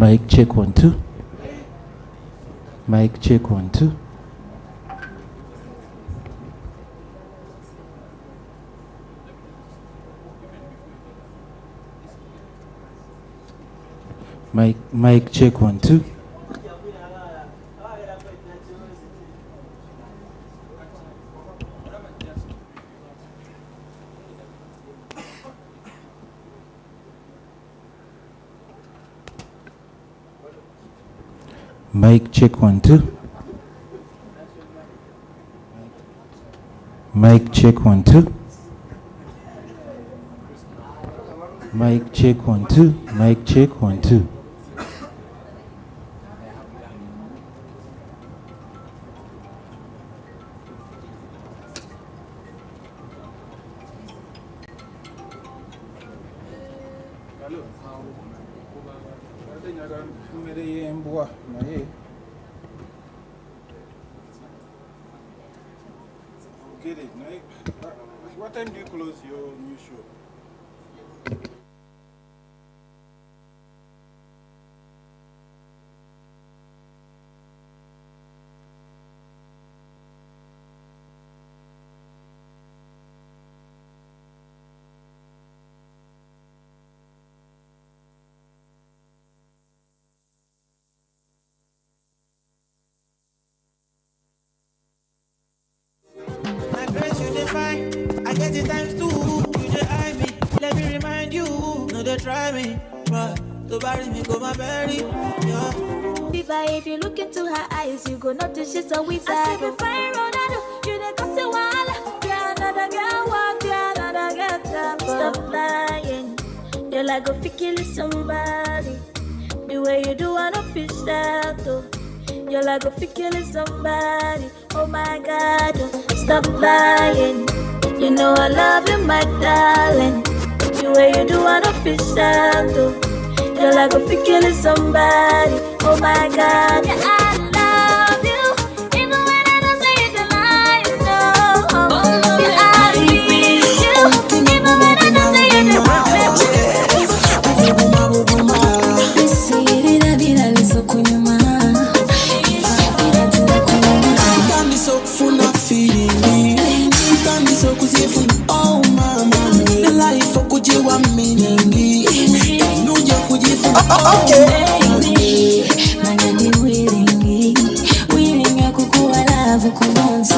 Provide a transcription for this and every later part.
Mic check 1 2. Mic check 1 2. Mic check 1 2. Mic check 1 2. Mic check 1 2. Mic check 1 2. Mic check 1 2. What time do you close your new show? I get it times 2. You just eye me. Let me remind you. No, they try me. But to bury me, go my berry. Yeah. If you look into her eyes, you go notice she's a wizard. I see me fire Ronaldo. You the gossip wall. Yeah, another girl walk. Yeah, another girl tap. Stop lying. You're like a killing somebody. The way you do, I don't fish that though. You're like a killing somebody. Oh my God, stop lying. You know I love you, my darling. The way you do, I don't fish out though. You're like a killing somebody. Oh my God, yeah, I love you. Even when I don't say it, I know. Yeah, I need you. Even when I don't say it, oh mama, the life of kujiwa minengi, nuja kujifunza. Okay. Nangani willing kukuwa love kumonza.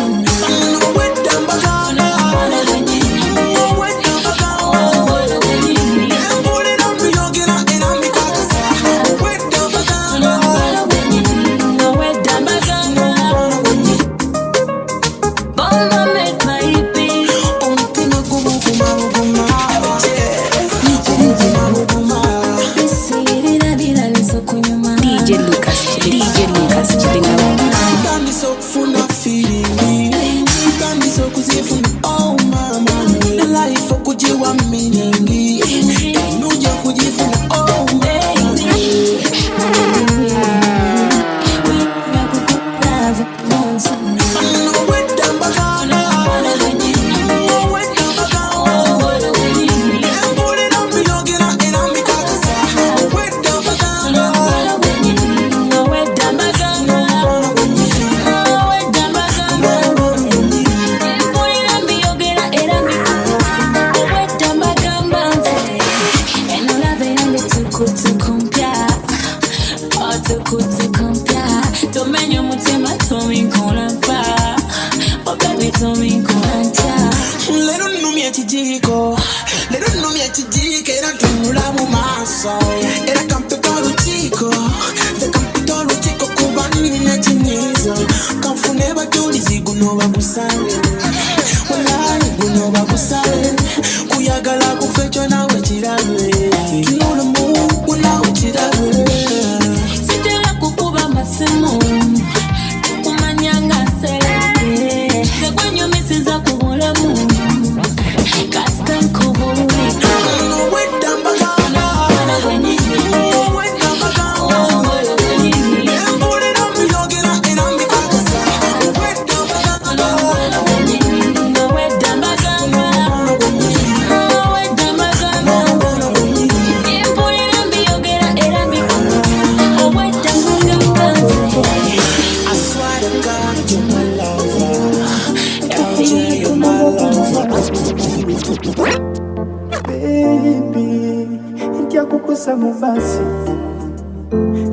mubasi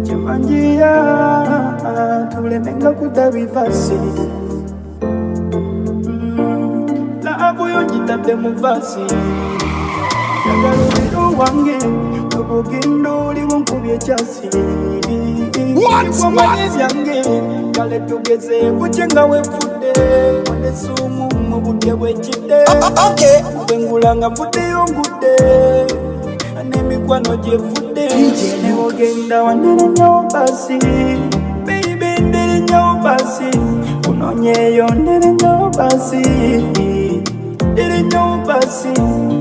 Chimanjia tulemenga kutabivasi Laabu yonjitadde mubasi Yagalubiro wange Nobugendo oliwo nkubye ekyasi Kwamanye byange kale tugeze buke nga wefudde Onesumu mu budde bw'ekidde Bwengula nga nvuddeyo ngudde N'emikwano gyevudde Ne ogenda wandere nnyo basi Baby ndere nnyo basi Kunoonyeeyo ndere nnyo basi Ndere nnyo basi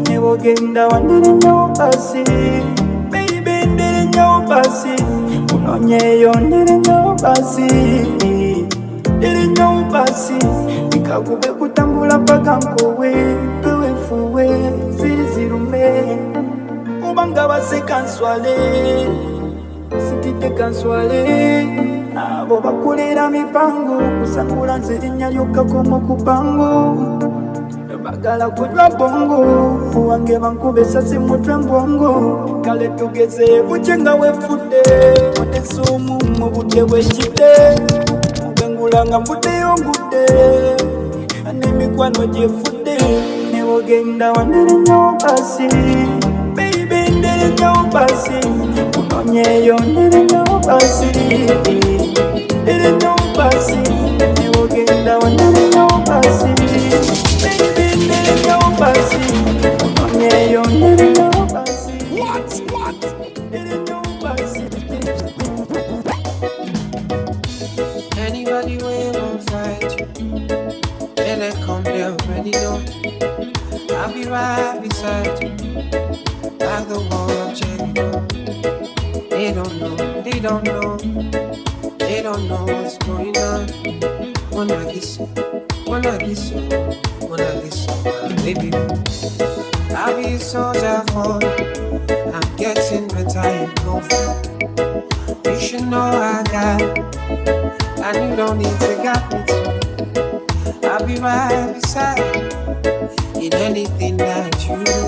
Ne ogenda wandere nnyo basi Baby ndere nnyo basi Kunoonyeeyo ndere nnyo basi Ndere nnyo basi Nikakube kutambula paka nkowe Bewefuwe zirizirume Ubanga base kanswale Sitite kanswale Abo bakulera mipango Kusangula nze linnya lyokka komo kupango Bagala kunywa bongo Wange bankube sasi mutwe mbongo Kale tugeze buke nga wefudde Onesumu mu budde bw'ekidde Mubengula nga nvuddeyo ngudde N'emikwano gyevudde Ne ogenda wandere nnyo basi Baby ndere nnyo basi Kunoonyeeyo ndere nnyo basi Ndere nnyo basi Ne ogenda wandere nnyo basi Baby ndere nnyo basi Kunoonyeeyo ndere nnyo basi Ndere nnyo basi Anybody will won't fight you. Better come, they already know. I'll be right beside you, like the wall of Jericho. They don't know, they don't know, they don't know what's going on. Wanna listen, wanna listen, wanna listen, baby. I'll be a soldier for you. I'm getting better in conflict. You should know I got it, and you don't need to guide me too. I'll be right beside you in anything that you do.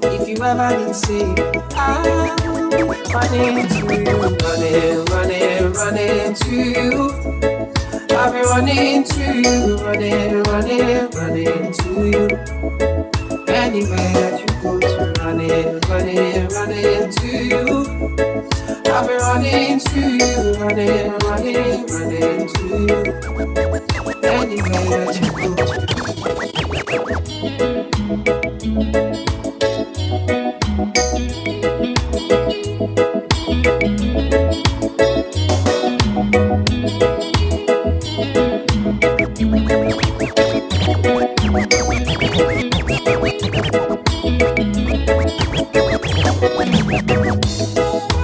If you ever need saving, I will be running to you, running to you. I'll be running to you, running to you. Anywhere that you go to, running to you. I'll be running to you, running to you. Anywhere that you go to.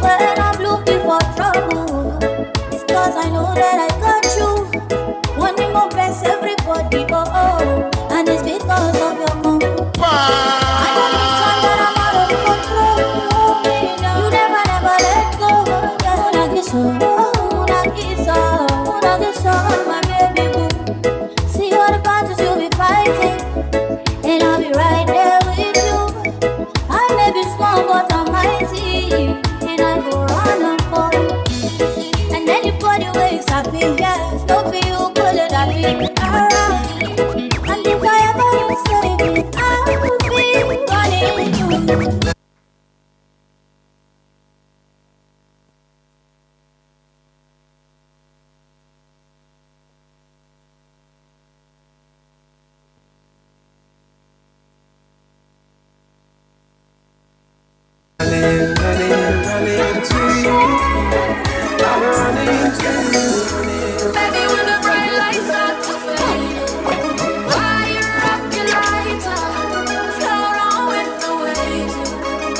When I'm looking for trouble, it's cause I know that I got you. Wanting more bless everybody, oh oh, and it's because of your mom. I know the time that I'm out of control. You never let go. Unagisa, my baby boo. See all the battles you'll be fighting, and I'll be right there with you. I may be small, but I'm mighty, and I go run and fall. And anybody where is happy, yes, don't be you, call it happy, alright. And if I ever will save it, I will be running to you. Running to you. I'm running to you. Baby, when the bright lights start to fade, why you rock your lighter? Float on with the waves.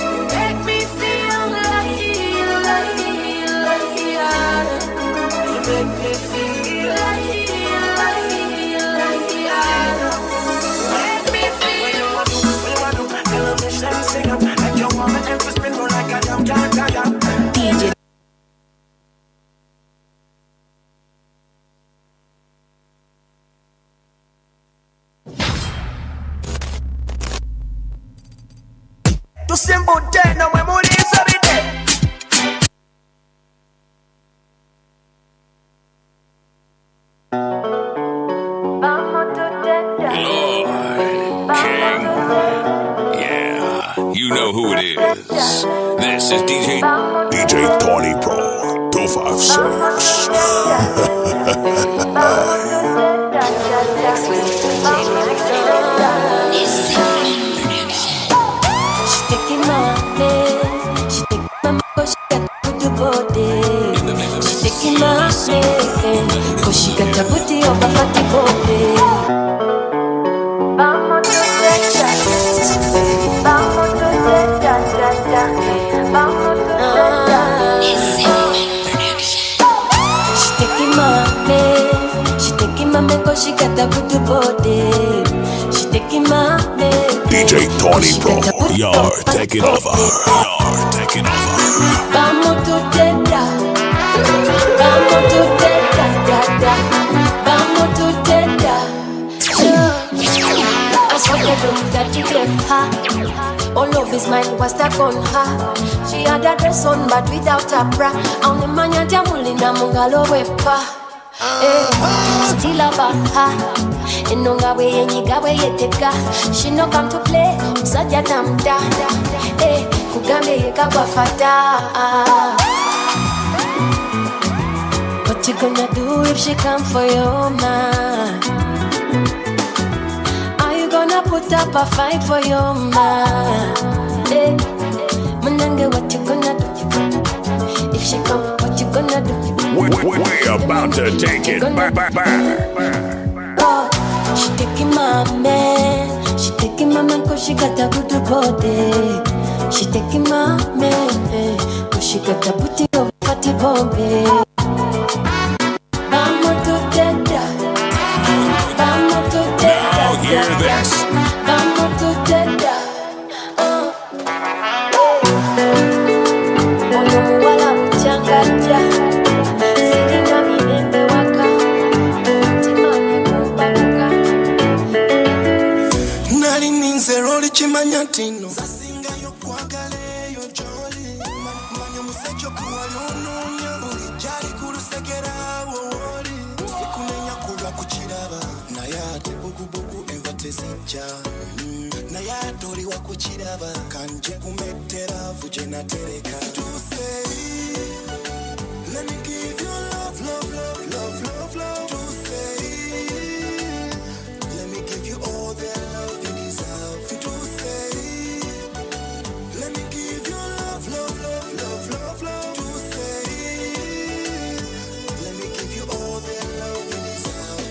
You make me feel like you make me feel like make me feel. What you want to do? Elevation sing up like your woman and spin like a dumb DJ. Tu siempre no me morí, know who it is. This is DJ Tony Pro 256. She taking my name, she taking my cause she got a good body. She taking my name, cause she got a booty of a fatty body. She taking my name, she taking my name cause she got a good body. She taking my name, DJ Tony Pro, you're taking over. You're taking over. Vamos to teta, vamos to teta, teta, vamos to teta. I saw the look that you gave her. All of his mind was stuck on her. She had a dress on but without a bra. On the man ya jamulina mungalo wepa. Still about her. Inonga we yenyiga we yeteka. She no come to play. Usaja tamda. Kugambe yeka kwa fata. What you gonna do if she come for your man? Are you gonna put up a fight for your man? Munange, what you gonna do? If she come, what you gonna do? We're about to take it back. Oh, she taking my man. She taking my man cause she got a good body. She taking my man cause she got a booty of fatty bombe. Vamos to teta. Vamos to teta. Now hear this. Vamos to teta. Ono muwala muchanganja. Siringa minembe waka. Timane kubabuka. Nali ninze roli chimanyatino Sasinga yo kwagale yo joli Manyo musecho kuwa yononya Ulijari kurusekera wawoli Sikunenya kulwa kuchiraba Nayate buku envate sincha Nayatori wa kuchiraba Kanje kumetera vuje na tereka To say Let me give you love, love, love, love, love, love To say Let me give you all the love you deserve To say Let me give you love, love, love, love, love, love To say Let me give you all the love you deserve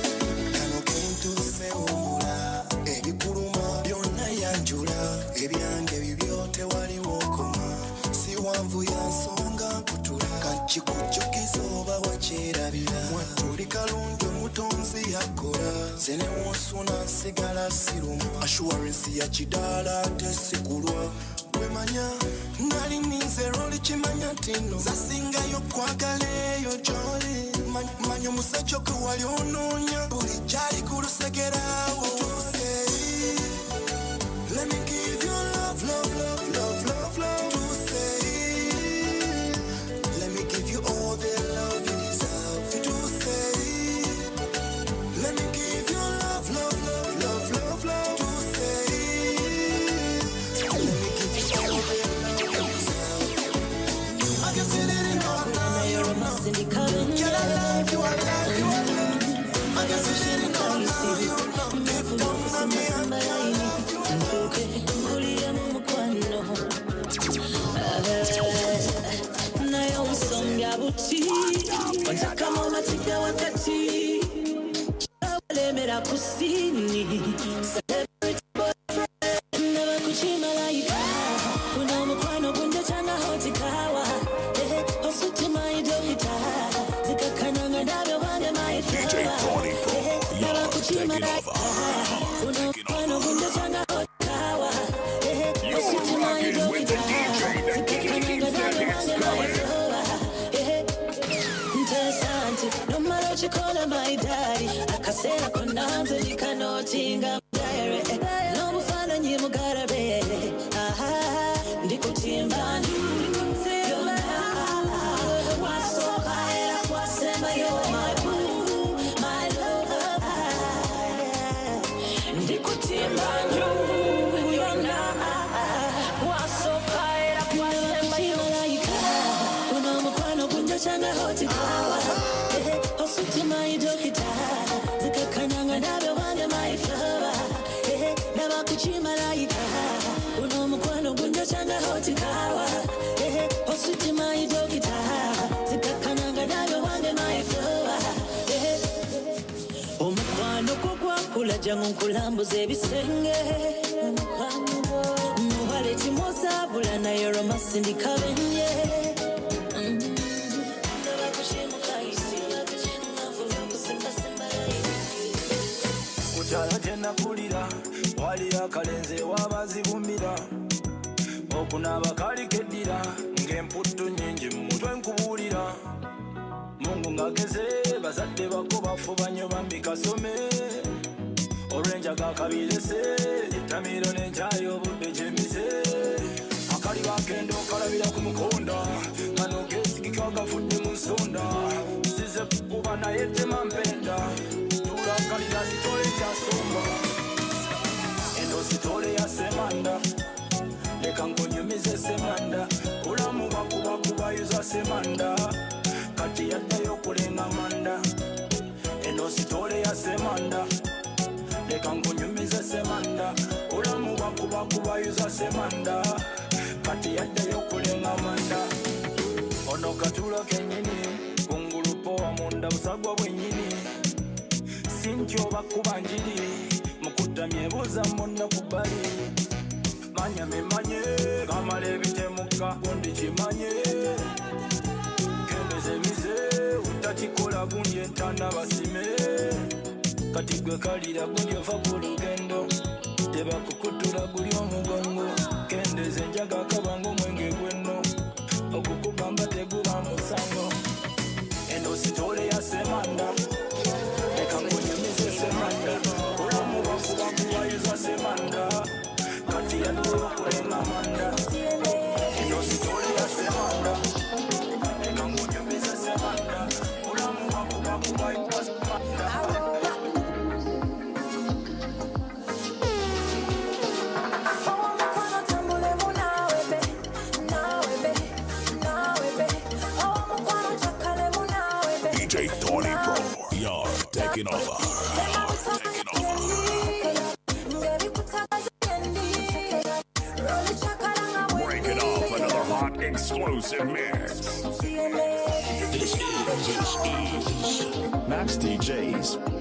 Kano kintu se umula Ebikuluma byonna yanjula Ebyange bibyote wali wokoma Si wanvu yansonga kutula Kachikujukiza oba wakyerabira Mwatuli kalungi omutonzi yakola Zene wonsuna nsigala sirumu Assurance ya kidala tesikulwa Wemanya nali ninze roli chimanya tino Zasinga yo kwagale yo joli Manyo musecho kuwali ononya Ulijari kurusekera wotuse Let me give you love, love, love, love, love, love To say Let me give you all the love you deserve To say Let me give you love, love, love, love, love, love To say Let me give you all the love you deserve I can see it in your eyes Get a life, you are life, you are life I can see it in your eyes Live on me and I love you Nayo usonga buti Kwanza kama umatika wakati Lemera kusini Celebrity boyfriend Never kuchima laika Kuna mkwano kunja changa hotikawa Osuti maidolita Zika kananga nabyo wande maifra DJ Tony Pro, you're taking over. Kuna mkwano kunja changa hotikawa Osuti maidolita Zika kananga nabyo wande maifra No matter what you call my daddy Akasera konanze nikanotinga mdaire No mufana nyi mugarabe Ndikutimba Wasoka era kwasema you're my boo My love Ndikutimba Wasoka jangu nkulambuza ebisenge muwale kimosaabula naye romasi ndikabenye kukyala kyenakulira wali akalenze wabazibumira okunaaba kalikeddira ng'emputtu nnyingi mu mutwe nkubuulira mungu ngageze bazadde bako bafubanyo bambi kasome olw'enjaga akabirese ettamiro n'enkyayo obudde gyemize akali bakendo okalabira ku mukonda kano gesigika gafudde mu nsonda size kuba naye tema mpenda tulakalira sitole kyasomba eno sitole ya semanda leka nkonyumize semanda ulamu bakubayuza semanda kati yaddayo okulenga manda eno sitole ya semanda leka nkunyumize semanda ulamu bakubayuza semanda kati yaddayo okulenga manda ono katulo kenyini kungulupo wamunda busagwa bwenyini sintyoba kuba njiri mukutamya ebuuza monna ku bbali manya memanye kamala ebitemuka kundikimanye kendeze mize utakikola gundi entanda basime kati gwe kalira gundi ova ku lugendo tebakukutula guli omugongo kendeze njaga akabanga omwenge gwenno okukugamba teguba musango eno sitole ya semanda leka nkunyumize semanda ulamu bakubayuza semanda kati yaddayo okulenga manda eno sitole ya semanda leka nkunyumize semanda ulamu bakubayuza semanda DJ Tony Pro, you're taking over. Breaking off another hot exclusive mix. This is Max DJs.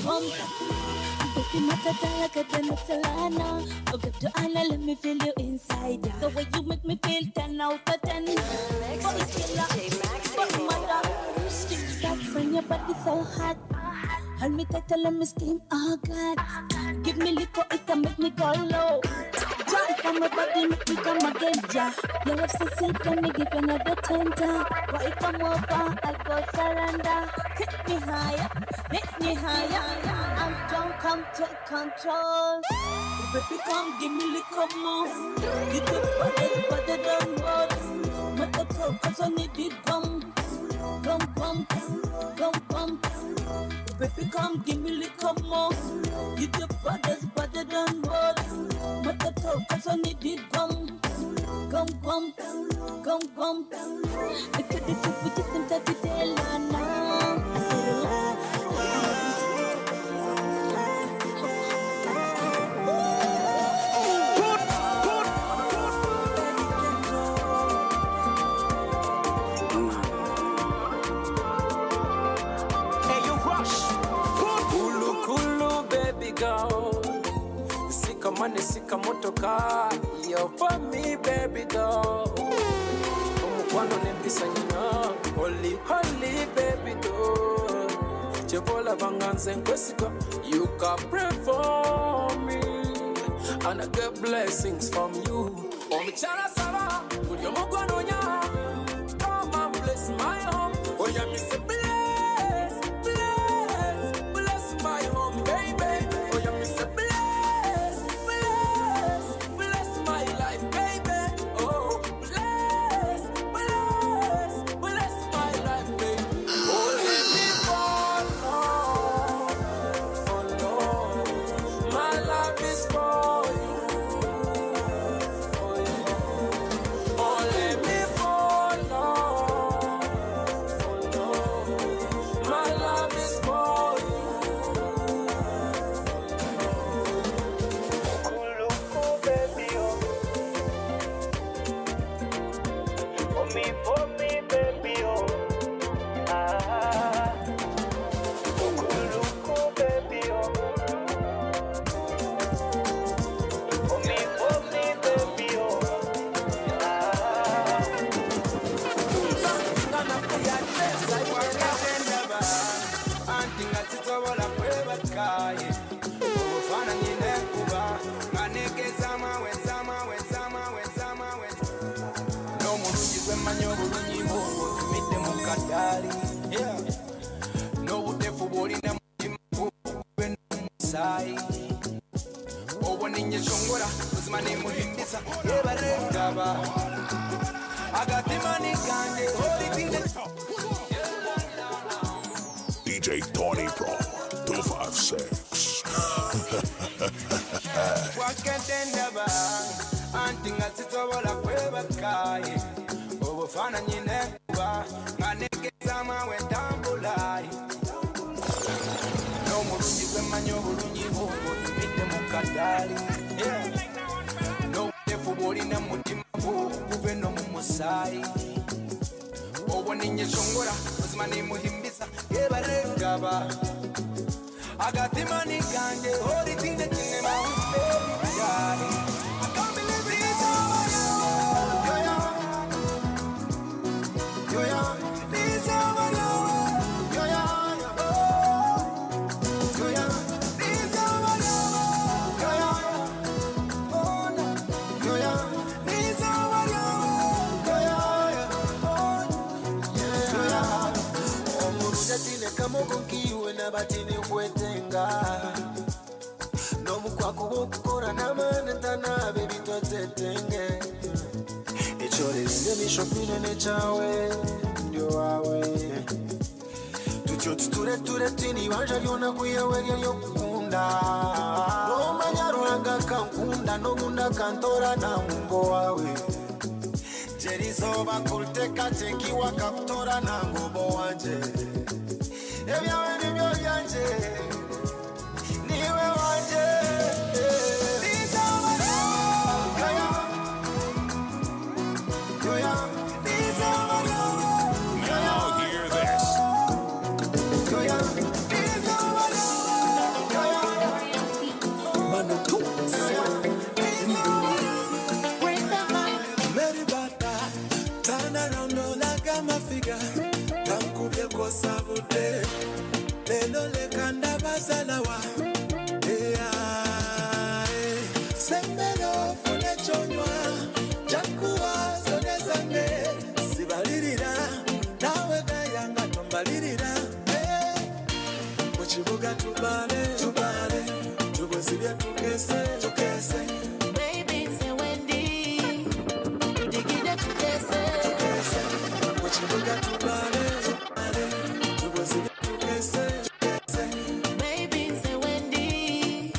Baby, matata, katanatelana. Okay, to Anna, let me feel you inside. The way you make me feel 10 out of 10. Body killer, body mother. Six packs on your body so hot. Hold me tight, let me scream, oh God. Give me liquor, it can make me go low. Jump on my body, make me come again, yeah. Your love so sweet, let me give you another tender. Boy, come over, I go surrender. Take me higher, make me higher. I'm drunk, come take control. Baby, come give me liquor more. You the baddest, better than what? What the talk, cause I need it, gum. Baby, come give me liquor more. You the baddest, better than what? What the talk, cause I need it, gum. I could be sick with you some type of day, now. I said, Money, sika motoka, yo for me, baby doll. Umukwano nempisa nyina, holy, baby doll. Chebola banganze nkwesika, you can pray for me, and I get blessings from you. Omichala saba, kudio mugwano nya, come and bless my home. Oh yeah, me say bless my home, baby. Oh yeah, me say bless my life, baby. Oh, bless my life, baby. Oh, let me follow. My life is for you. Oh, let me follow. My love is for you. For me, baby, oh. Ah, Ukuluku, baby, oh. For me, baby, oh. Ah. No utefu boli na mtimu sai. Owo ninye shongora uzima ni muhimbisa yebarengaba. Agatimani kande ori tinde. DJ Tony Pro 256. Wakatenda ba antinga sitobola kwebakai. Owo fana nyine kuba nganeke sama wetambulai. No mulungi kwemanyo bulungi bobo tumite mukadali. No tefu boli na mutima kuve no mumusai. Owo ninye shongora uzima ni muhimbisa yebarengaba. Agatimani kanje ori tine tine ma baby darling. I can't believe it's over you. It's over you. It's over you. It's over you. Omuruja tine kamoko kiwe na batini kwetenga. No mukwako wokukora namana ntana baby twatetenge. Echore linde mishopine nechawe ndio wawe. Tutyo tuture tini wanja lyona kuyewe lyo kukunda. No manyaranga kankunda no munda kantora na mungo wawe. Jerizoba kulteka teki wakakutora na ngobo wanje. Ebyawe nibyo byanje niwe wanje. Now hear this. sembero fune chonywa jakuwa zone zange sibalirira nawe gayanga tombalirira mukibuga tubale tubuzibye tukese Baby say Wendy tudigide tukese mukibuga tubale tubuzibye tukese Baby say Wendy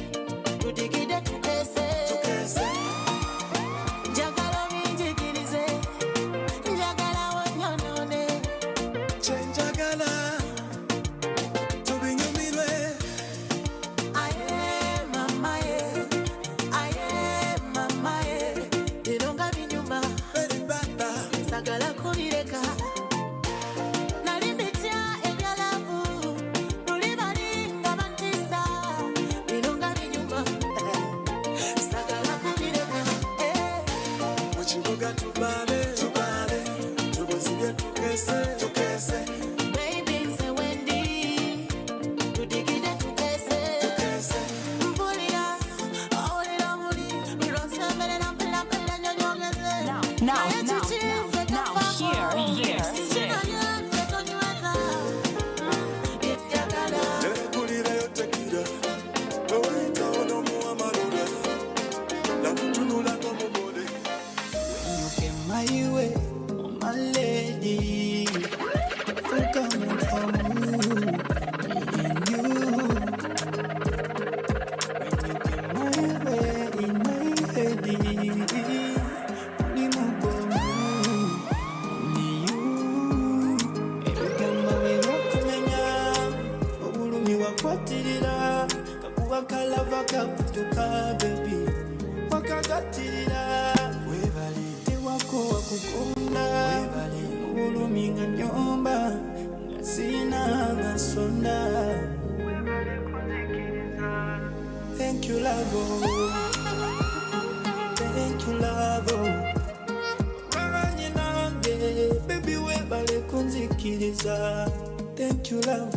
tudigide tukese Jagala minjigirize Jagala wonyonone chenjagala tubinyumirwe Aye mama ye Ironga binyuma beri baba sagala kubireka nali mbitya ebyalavu luli balinga bantisa bironga binyuma sagala kubireka mukibuga tubale tubuzibye tukese baby nze Wendy tudigide tukese mpulira owulira muli lwosemberera mpera nyonyogeze Now, hear this. nekulirayo tekira owayitawo n'omuwamalula nakutunulako mubole My way, my lady, coming from you, me and you. When you came my way, in my head, only you. Every time I wake up, obulumi wakwatirira, kakuwa kalava kakutuka, baby, wakagatirira. Wako wakukunda ulumi nga nyomba nga sina nga sonda. Thank you love, thank you love. Wabanye nange baby webale kunzikiriza. Thank you love,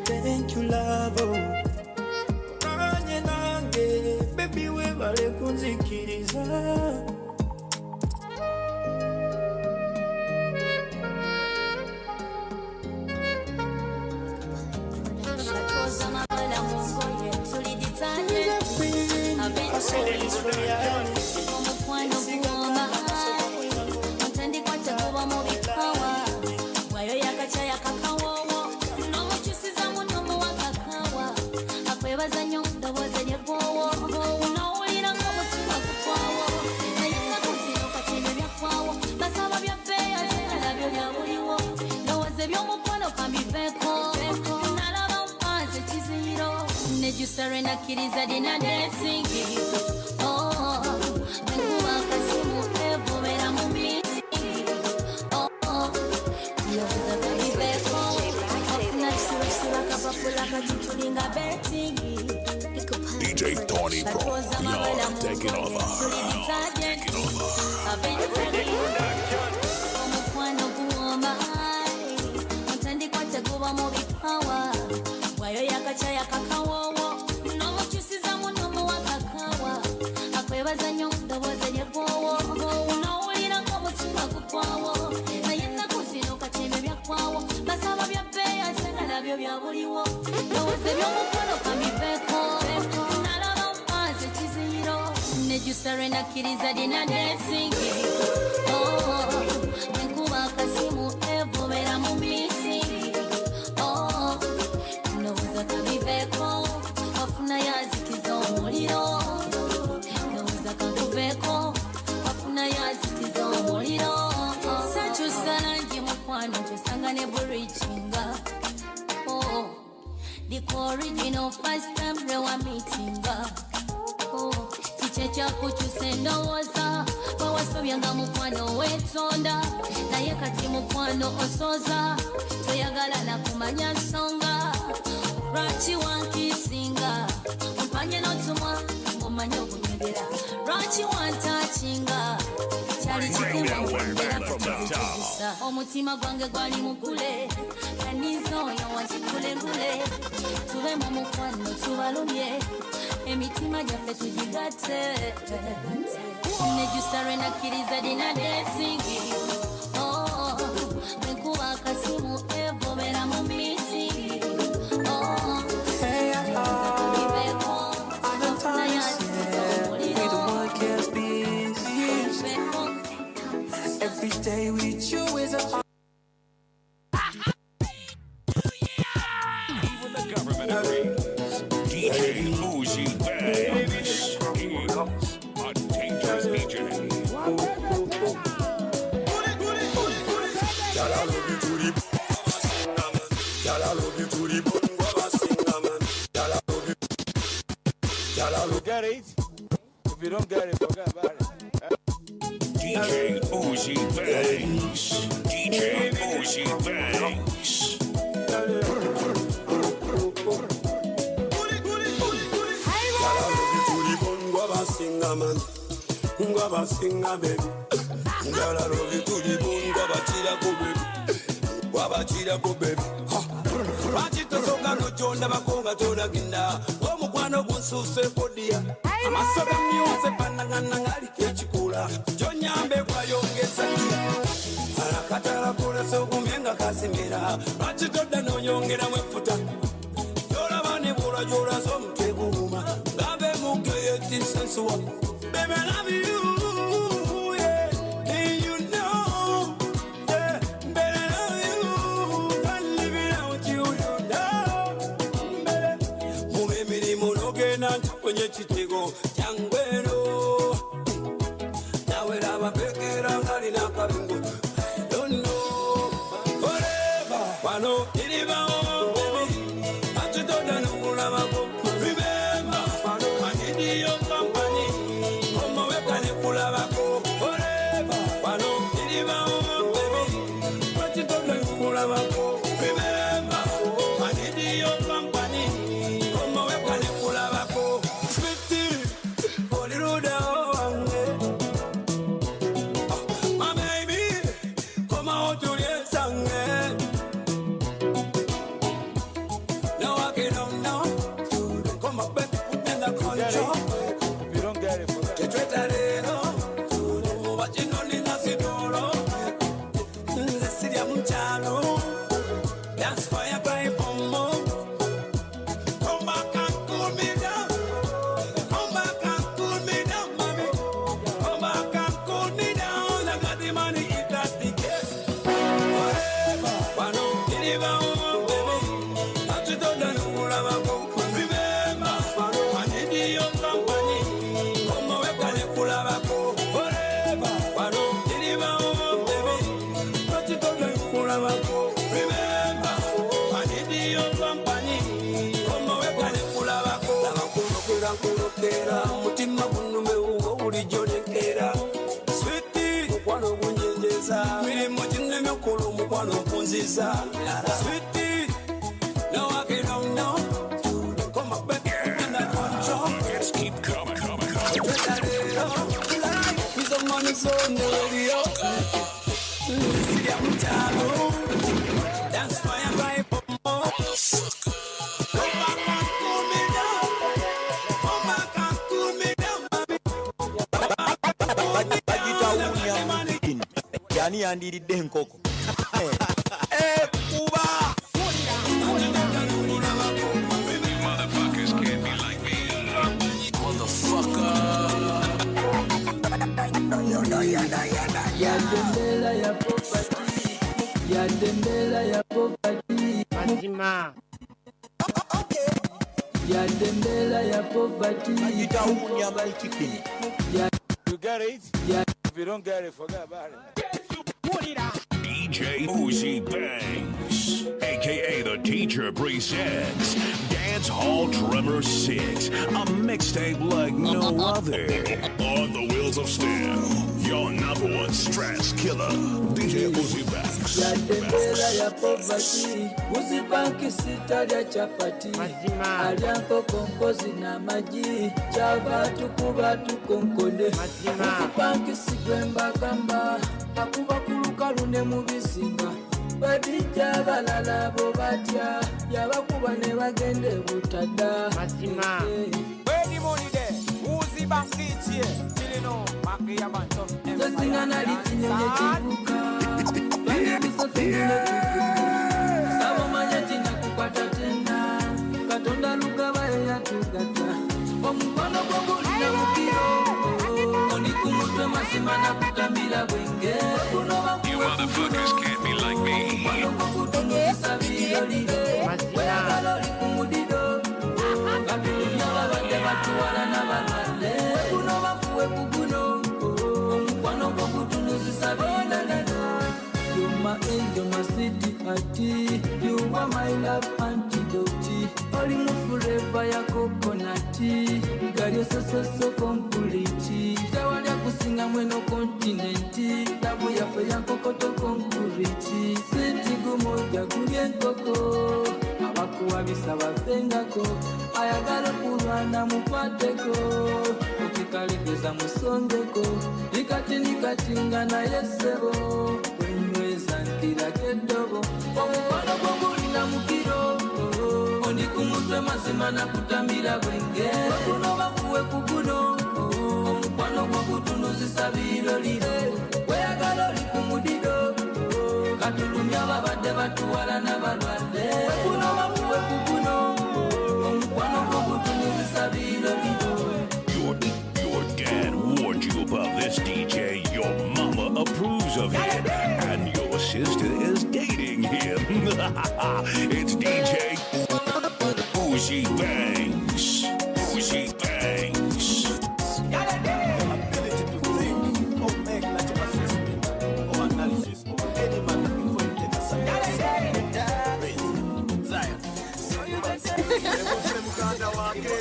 thank you love. Wabanye nange baby webale kunzikiriza. You surrender kiriza dina dancing. Oh, mekuwa kasimu evo vera mumiti. Oh, yoza kabibeko. Ofuna sura kapapula katitulinga betting. DJ Tony Pro, you're taking over. Omukwano guwoma Mutendi kwate guba mubi power Wayo yakacha yakakawowo Nomukyusiza munomu wakakawa Akwebaza nyo ndoboze lyebwowo Unowulira ng'omutima gukwawo Naye ennaku zino katembe byakwawo Basaba bya bbeeya ate nabyo bya buliwo Ndowooza eby'omukono kamibeko Nalaba mpanze kiziro Nejusarena kiriza dina dancing. Oh, nekuba akasimu evo vera mu misi. Oh, ndowooza kabiveko wafuna yazikiza omuliro. Ndowooza kakuveko wafuna yazikiza omuliro. Sakyusa langi mukwano kyosanga ne burichinga. Oh, the original first time rewa meetinga. Oh, chichecha kuchuse ndowooza wawasobyanga mukwano wetonda naye kati mukwano osoza toyagala nakumanya nsonga lwaki wankisinga ompanye n'otumwa ng'omanya okunyegera lwaki wantakinga kyali kikemwera kukizikizisa omutima gwange gwali mugule kaniza oyo wanzigulengule tube mu mukwano tubalumye emitima gyaffe tugigatte nejusare nakkiriza dina desingi bwenkuba akasimu evobera mu misi Every day with you is a Even the government agrees. DJ Uzi Banks. A dangerous DJ. Girl, I love you to the girl, I love you to the bone, Baba singer man. Girl, I love you. Girl, I love Get it? If you don't get it, forget about it. DJ Uzi Banks. DJ Uzi Banks. Ngwaba singa baby, ngala rovi tuli ngwaba chira ko baby, ngwaba chira ko baby. Bachito soka no jonda bakonga jona ginda, omukwano gunsuse podia. Amasoga myose panangana ngali kechikula, jonyambe kwayongeza ki. Arakatala kula sokumenga kasimira, bachito dano nyongera mwefuta. Yola bani bula yola somteguma, ngabe mugeyeti sensuwa. Baby, I love you, yeah, and you know, yeah, baby, I love you, can't live without you, you know, baby. Mumemiri monogena kwenye chitego changwero, nawe lava pekera ngali na kabingo. I don't know, forever, wano iliba on, baby, achitoda nukula mako. Remember, I need your company. Forever, wano iliba on, baby. What you gonna pull up? Remember, I need your company. Come on, we can pull up. Sweetie, hold it all down. My baby, come out to the song. Now I get on now. Come up back in the control. If you don't get it, forget it. Get ready, no. That's why I cry for more. Come back and cool me down. Come back and cool me down, mommy. Come back and cool me down. I got the money if that's the case. Forever, I know deliver on, baby. I just don't know who I'm going. Remember, I need your company. Come on, we can pull up. Forever, I know deliver on, baby. I just don't know who I'm going. Remember, I need your company. Come on, we can pull up. Kulokera mutima gunume uwo uli jolekera. Sweetie, mukwano gunjenjeza. Miri mujine mekulu mukwano mpunziza. Sweetie, now I get on now. Come up back and I control. Let's keep coming. Life is a money zone, the radio. See ya mchalo. That's why I cry for more. Come back and cool me down. Come back and cool me down, baby. Yani yandiridde enkoko. Kuba. Motherfuckers can't be like me. Motherfucker. Yadembela ya poverty. Yadembela ya poverty. Mazima. Yadembela ya poverty. You get it? If you don't get it, forget about it. DJ Uzi Banks, aka the Teacher, presents Dance Hall Drummer 6, a mixtape like no other. On the wheels of steel, your number one stress killer, DJ Uzi Banks. Yadembela ya poverty. Uzi Banks sitalya chapati. Alya nkoko mpozi na maji. Chava tukuba tukonkone. Uzi Banks gwemba gamba. Akuba kulukalu ne mubisinga. Badija balala bo batya. Yabakuba ne bagende butada. Tosingana litinye chibuka Twende kusofengele kukuku Sabo manya tina kukwata tena Katonda lukaba ya tugata Omukono kongulina mukiro Onikumutwe masimana kutambila bwenge You motherfuckers can't be like me. Sabiro lile Wega lori kumudido Katunya babate batuwala na balwale Kuno bakuwe kukuno Omukwano kokutunuzi sabila lilo You my angel, my city party You are my love antidote Only move forever ya coconut Got you so complete Tawali ya kusinga mweno kontinenti Tabu ya fe ya kokoto konkuriti Siti gumoja kuye nkoko Abakuwa bisaba fengako Ayagala kulwana mupateko Okikaligeza musongeko Nikati na yesebo Wenyweza nkira kedobo Omukwano kongulina mukiro Onikumutwe mazima na kutambira bwenge Kuno bakuwe kukuno Omukwano kokutunuzi sabiro lile Weyagala oli kumudido Katulumya babadde batuwala na balwadde Kuno bakuwe kukuno Omukwano kokutunuzi sabiro lile Your dad warned you about this DJ. Your mama approves of it. And your sister is dating him. It's DJ Uzi Banks. Uzi Banks. Ability to think or make natural assessment or analysis of any matter before you take a side. Zion. Muganda wange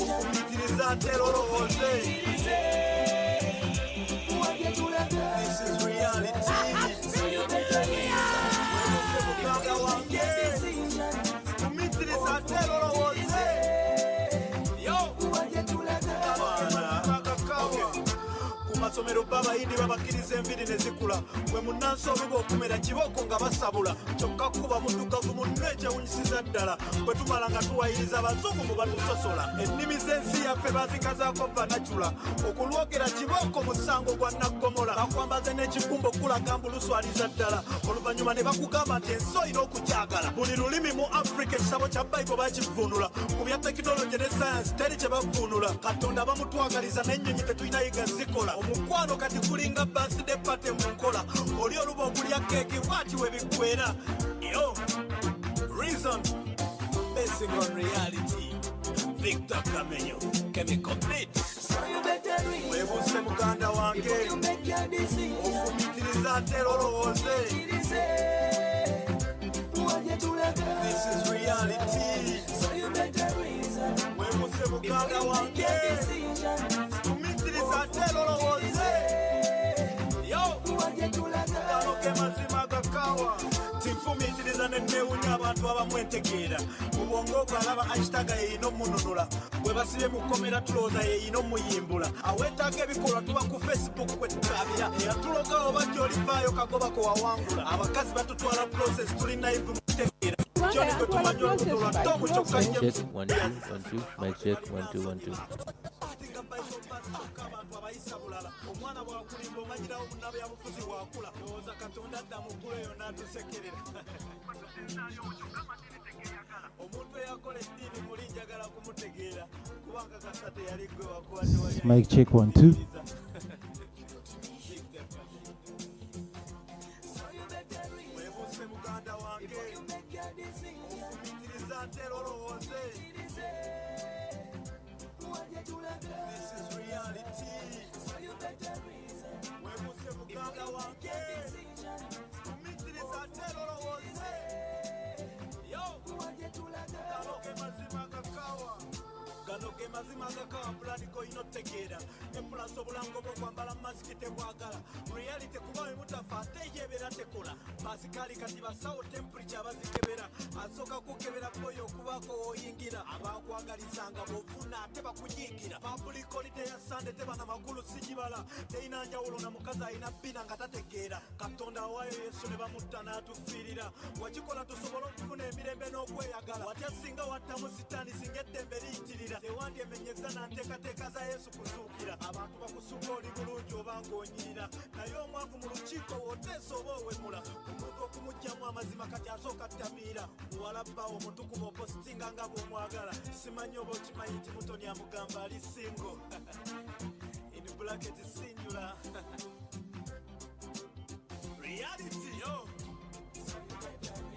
okumitiriza teroro wose. This is reality. Muganda wange okumitiriza teroro wose. Yo kumasomero b'abayindi babakiriza enviri ne zikula bwe munnansi oluba okumera kiboko nga basabula kyokka kuba muddugavu munno ekyewunyisiza ddala bwe tumala nga tuwayiriza abazungu mu batusosola ennimi z'ensi yaffe bazikazaako vanacula okulwogera kiboko mu ssango gwa naggomola bakwambaze n'ekigumba okulaga mbuluswaliza ddala oluvannyuma ne bakugamba nti ensi olina okukyagala buli lulimi mu afrika ekisabo kya bayibuli bakivvuunula ku bya tekinologi ne sayansi teri kye bavvuunula katonda bamutwagaliza n'ennyonyi tetulinayiga zikola omukwano kati kulinga birthday party mu nkola oli oluba okulya keeki bwati we biggwera yo reason basing on reality Victor Kamenyo chemical beat webuse muganda wange ofumitiriza terolowooze this is reality webuse muganda wange ofumitiriza terolowooze yo kaloke mazima gakawa tinfumitiriza nenewunya abantu abamu entegeera mu bwongo bwalaba ashitaga yeyina omununula bwe basibye mu komera tulowooza yeyina omuyimbula aweetaaga ebikolwa tuba ku facebook kwe tukaabira era tulogawo bajja olivaayo kagobako wawangula abakazi batutwala process tuli naivu mutegeera kyoni gwe tumanyi olubuto lwa tomu kyokka Mic check 1 2 1 2. abantu abayisa bulala omwana bwakulimba omanyirawo munabe yabufuzi bwakula lowooza katonda adda muggulu eyo n'atusekerera omuntu eyakola eddiini muli njagala kumutegeera kubanga kasa teyali gwe wakuwadde Mic check 1 2. webuse muganda wange ofumitiriza ntera olowooze this is reality webuse muganda wange ofumitiriza ntera olowooze yo gano ge mazima gakawa gano ge mazima gakawa pulani goyina otegeera ne pulansi obulango bw'okwambala masiki tebwagala reality kuba we mutafa ate yebeera tekola basikaali kati basawo temperature abazikebera asooka kukebera boyo okubaako w'oyingira abakwagalizanga bw'ofuna ate bakunyiigira public holiday ya Sunday tebana magulu sijibala teina njawulo na mukazi ayina bbina nga tategeera Katonda waayo Yesu ne bamutta n'atufiirira wakikola tusobola okufuna emirembe n'okweyagala watya singa wattamu sitaani singa eddembe liyitirira tewandyemenyeza na nteekateeka za Yesu kuzuukira abantu bakusuka oli bulungi oba ng'onyirira naye omwavu mu lukiiko w'oteesa oba owemula omuntu okumuggyamu amazima kati asooka ttamiira muwala bbawo omutukuvu opositinga nga bw'omwagala simanyi oba okimanyi nti Mutoni amugamba ali single in bracket singular reality yo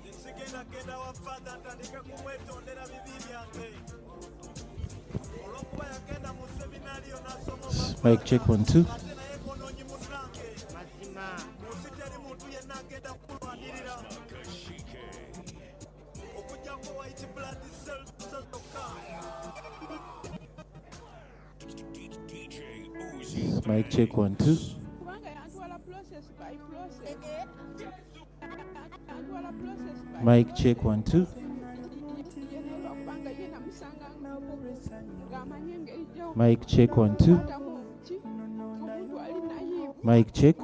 nsigenda wafadha ntandike kumwetondera bibi byange olwokuba yagenda mu seminari yo nasoma Mic check 1 2. ate naye kononyi munnange mazima musiteri muntu yenna agenda kulwanirira okujjako white blood cells zokka Mic check 1 2. Mic check 1 2. Mic check 1 2. Mic check.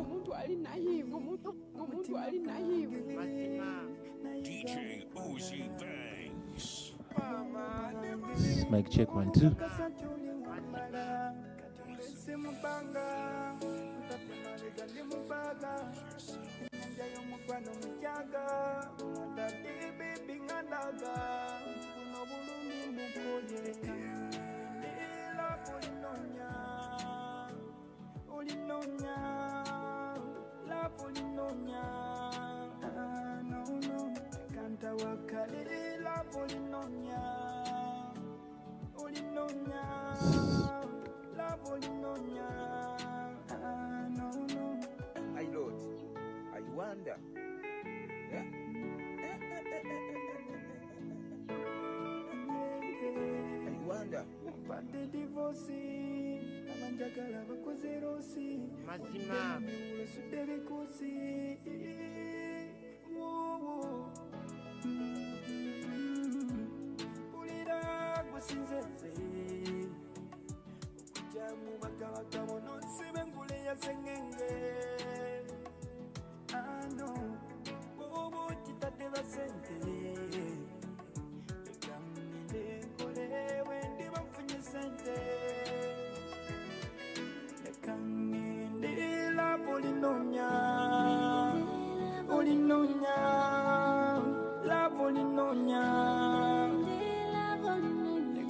Mic check 1 2. My Lord, I wonder. Yeah. I wonder. Mazima.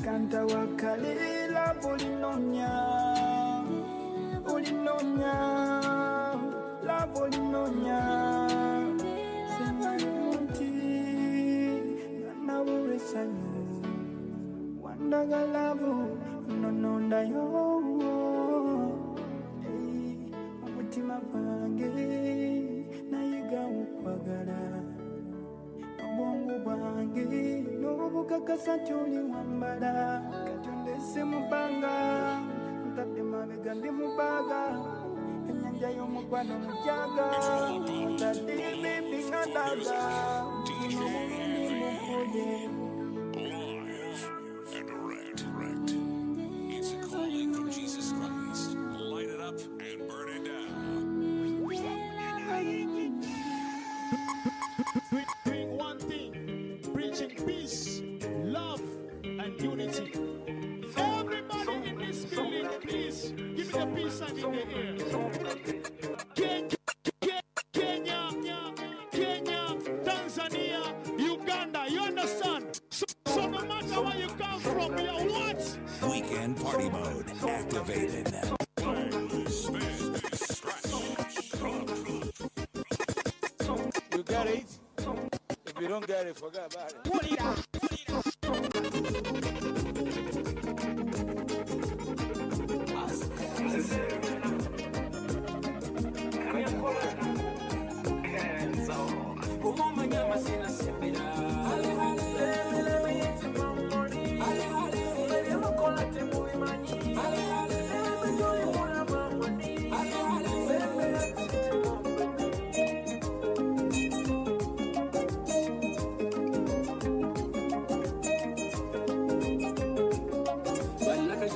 Canta wakale la polinonia, polinonia, la polinonia. Semanti, nana woresanyo, wanda galavo, nononda yo. Umutima pange, na yiga ukwagala. Bongo bange no kakasa choli wambara katonde se mubanga ntate mabega ndi mubaga enyanja yo mukwano mujaga ntate bibi ngadaga no mundi mukoye Live and direct. It's a calling from Jesus Christ. Light it up and burn it down. Doing one thing, preaching peace, love, and unity. Everybody in this building, please give me a peace sign in the air. Kenya, Tanzania, Uganda, you understand? So no matter where you come from, you're what? Weekend party mode activated. You got it? If you don't get it, forget about it. Pull it out.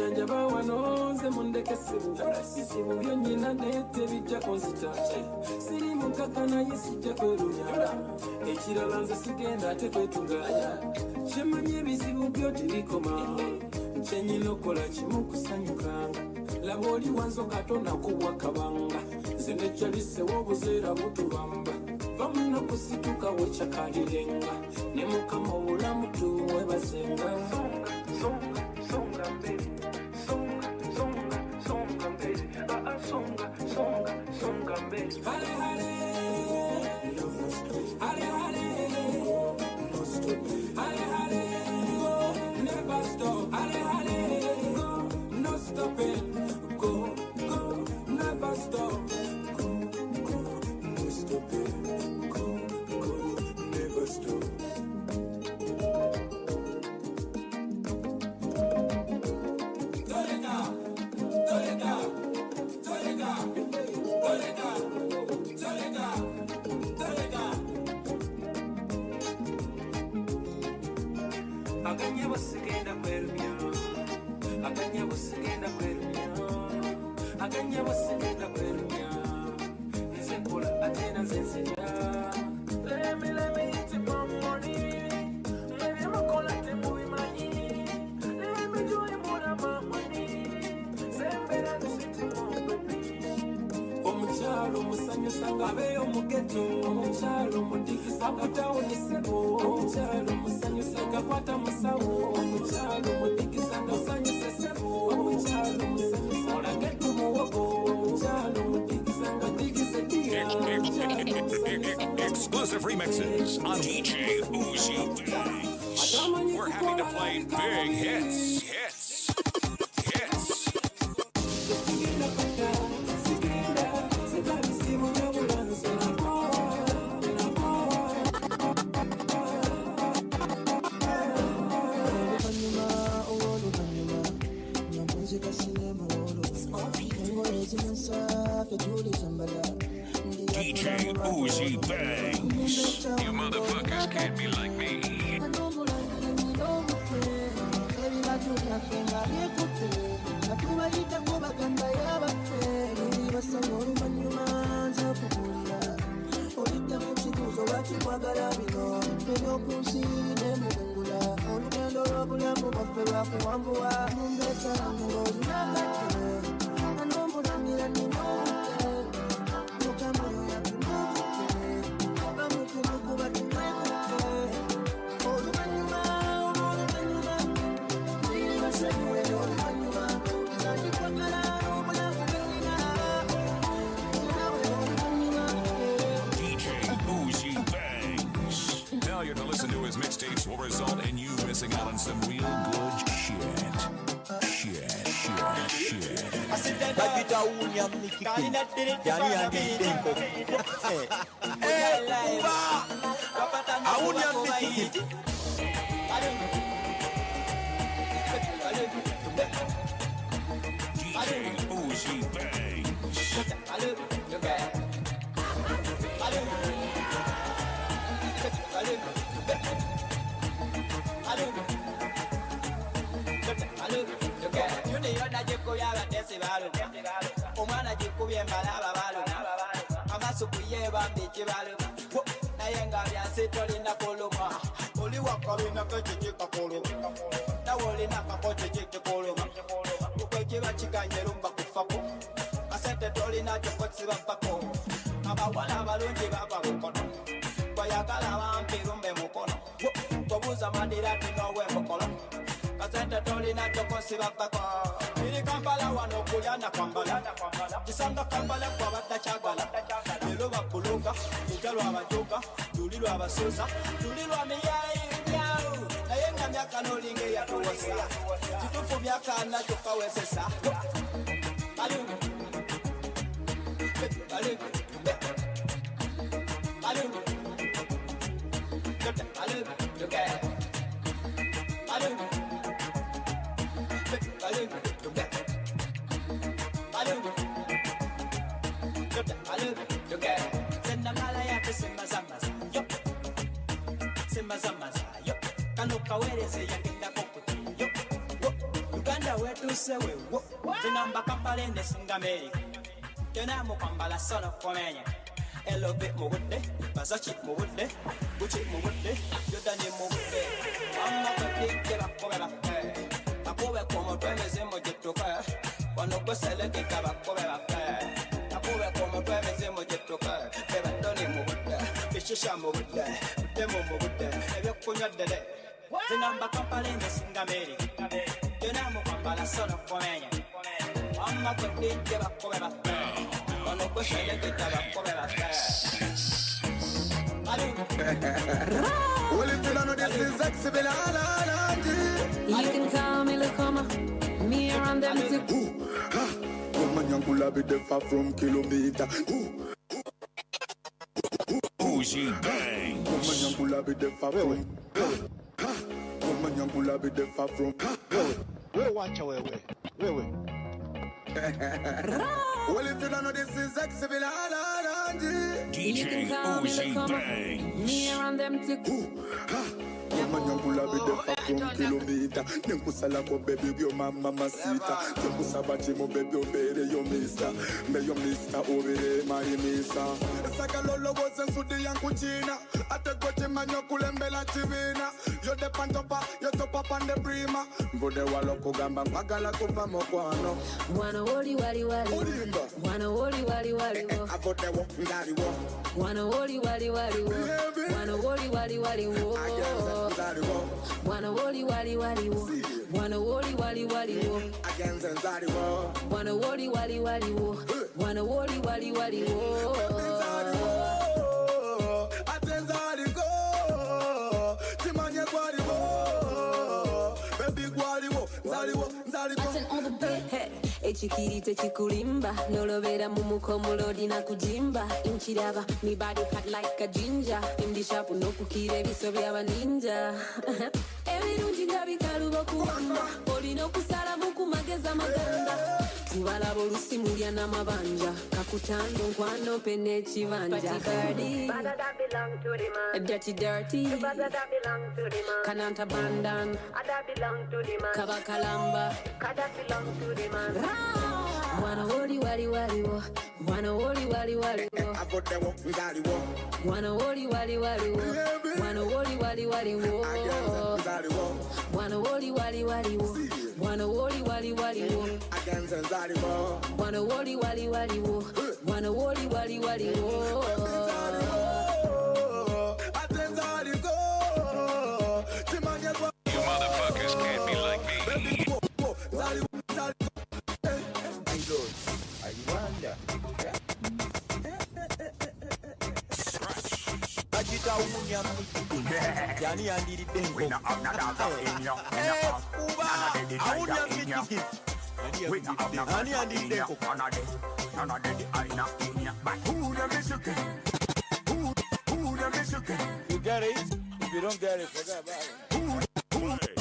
Munyanjaba wano nze mundeke sibu Sibu byonyina nete bijja konzita Siri mukaka naye sijja kwerunyala Ekirala nze sigenda ate kwetuganya Kyemanye ebizibu byo tebikoma Kyenyina okola kimu kusanyukanga Laba oli wanzo Katonda kubwa kabanga Nze nekyalisewo obuzeera butubamba Va muno kusituka wekyakalirenga Ne mukama obulamu tuwebazenga Songa mbere Songa mbere Songa mbere Hale hale Hale hale Hale hale Never stop Hale hale No stopping Go Never stop Go No stopping Go Never stop Aganya busigenda kwerumya Aganya busigenda kwerumya Aganya busigenda kwerumya Nze nkola ate nanze nzenya Let me eat it for money Maybe mukola temubimanyi Let me joy muna mamani Sembera tusiti mumbebi Omukyalo musanyusa ngabeyo mugeto Omukyalo mudigisa mutawuni sebo Omukyalo musanyusa gakwata musawo Omukyalo mudigisa ngasanyusa sebo Omukyalo musanyusa olageto muwogo Omukyalo mudigisa ngadigisa diya Exclusive remixes on DJ Uzi Banks. We're happy to play big hits. DJ Uzi Banks. You motherfuckers can't be like me. Failure to listen to his mixtapes will result in you missing out on some real good shit. DJ Uzi Banks. Omwana jikubye embalaba baluna amasuku yebambi kibaluma naye nga byansi tolina kuluma oli wakabina kekikika kuluma nawe olina kakoki kikikuluma ukwekiba kiganye lumba kufako kasente tolina kyokosibabbako abawala abalungi bava mukono bayagala bampi lumbe mukono tobuuza madirati nowe mukono kasente tolina kyokosibabbako iri Kampala wano kulyana kwambala kisanga Kampala kwabadda kyagala lero bakuluka lutalwa abajuka lulirwa abasoza lulirwa miyayi myawu naye nga myaka nolinga eyatuwosa kitufu myaka na kyokawesesa Uganda wetu batuuse wewo zinamba Kampala enesinga America kyona mukwambala sono komenya Elove mu budde Versace mu budde Gucci mu budde Jordani mu budde amma badde bakobe bakke akobe komo twemeze mu jittuka wano gweselekeka bakobe bakke akobe komo twemeze mu jittuka bebatoni mu budde bishisha mu budde demo mu budde ebyokunywa ddede zinamba Kampala enesinga America kyona mukwambala sono komenya amma badde bakobe bakke wano gweselekeka bakobe bakke Well, if you don't know this is accessible, you can call me Lukoma, me around them too. Woman, young will be there far from kilometer. Uzi Banks. Woman, young will be there far from. Woman, young will be there far from. Where watch away? Well, if you don't know this is accessible, DJ Uzi Banks. Me around them too. Woman, young will be there far from kilometer. Nenkusala ko baby, your mama sita. Nenkusabachi mo baby, obere yo mister. Me yo mister, obere my mister. Sakalolo was in Sudi and Kuchina. At the Gochi man, yo kulembela chivina. Yo de pantopa, yo top up on the prima. Vode walo kugamba, magala kufa mokwano. Wanna woli wali wali. Wanna woli wali wali. Avote wo, ngari wo. Wanna woli wali wali. Wanna woli wali wali. Wanna woli wali wali. Wanna woli wali wali. Against Zari wo. Wanna woli wali wali. Wanna woli wali wali. Echikiri techikulimba nolobera mumuko mulodi na kujimba inchiraba mi body hot like a ginger indishapu nokukire biso byaba ninja ebirungi ngabikalubo kubamba olino kusala mukumageza maganda tubala bolusi mulya namabanja kakutando nkwano pene chivanja dirty that belong to the man dirty that belong to the man kananta bandan that belong to the man kabakalamba that belong to the man wanna woli wali wali wo wanna woli wali wali wo avote wo ngari wo wanna woli wali wali wo wanna woli wali wali wo wanna woli wali wali wo wanna woli wali wali wo against Zari wo wanna woli wali wali wo wanna woli wali wali wo You motherfuckers can't be like me. I wonder. Ajita unya miti. Yani yandiridde enko. Kuba awunya miti. Yani yandiridde enko. You get it? If you don't get it, forget about it.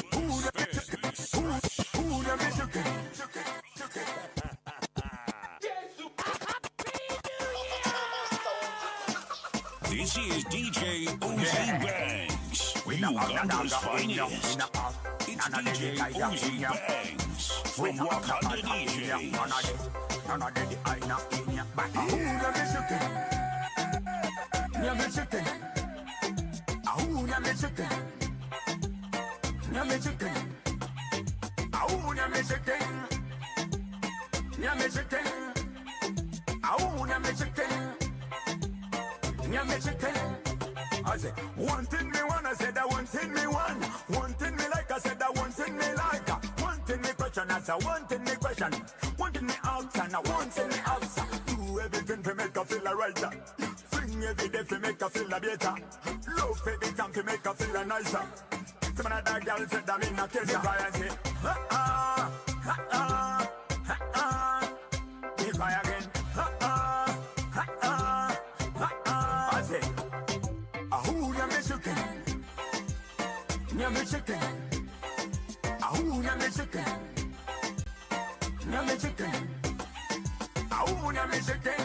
This is DJ Uzi Banks, Uganda's finest. It's DJ Uzi Banks from Wakanda DJs. I said, one thing me want, I said that one thing me want. One thing me like, I said that one thing me like. One thing me question, I said one thing me question. One thing me out, and one thing me answer. Do everything to make her feel a writer. Sing every day to make her feel a better. Love every time to make her feel a nicer. Some other girl said that me not kiss her. I say, Be quiet again. I say, Nyame chicken, ahu nyame chicken, nyame chicken, ahu nyame chicken,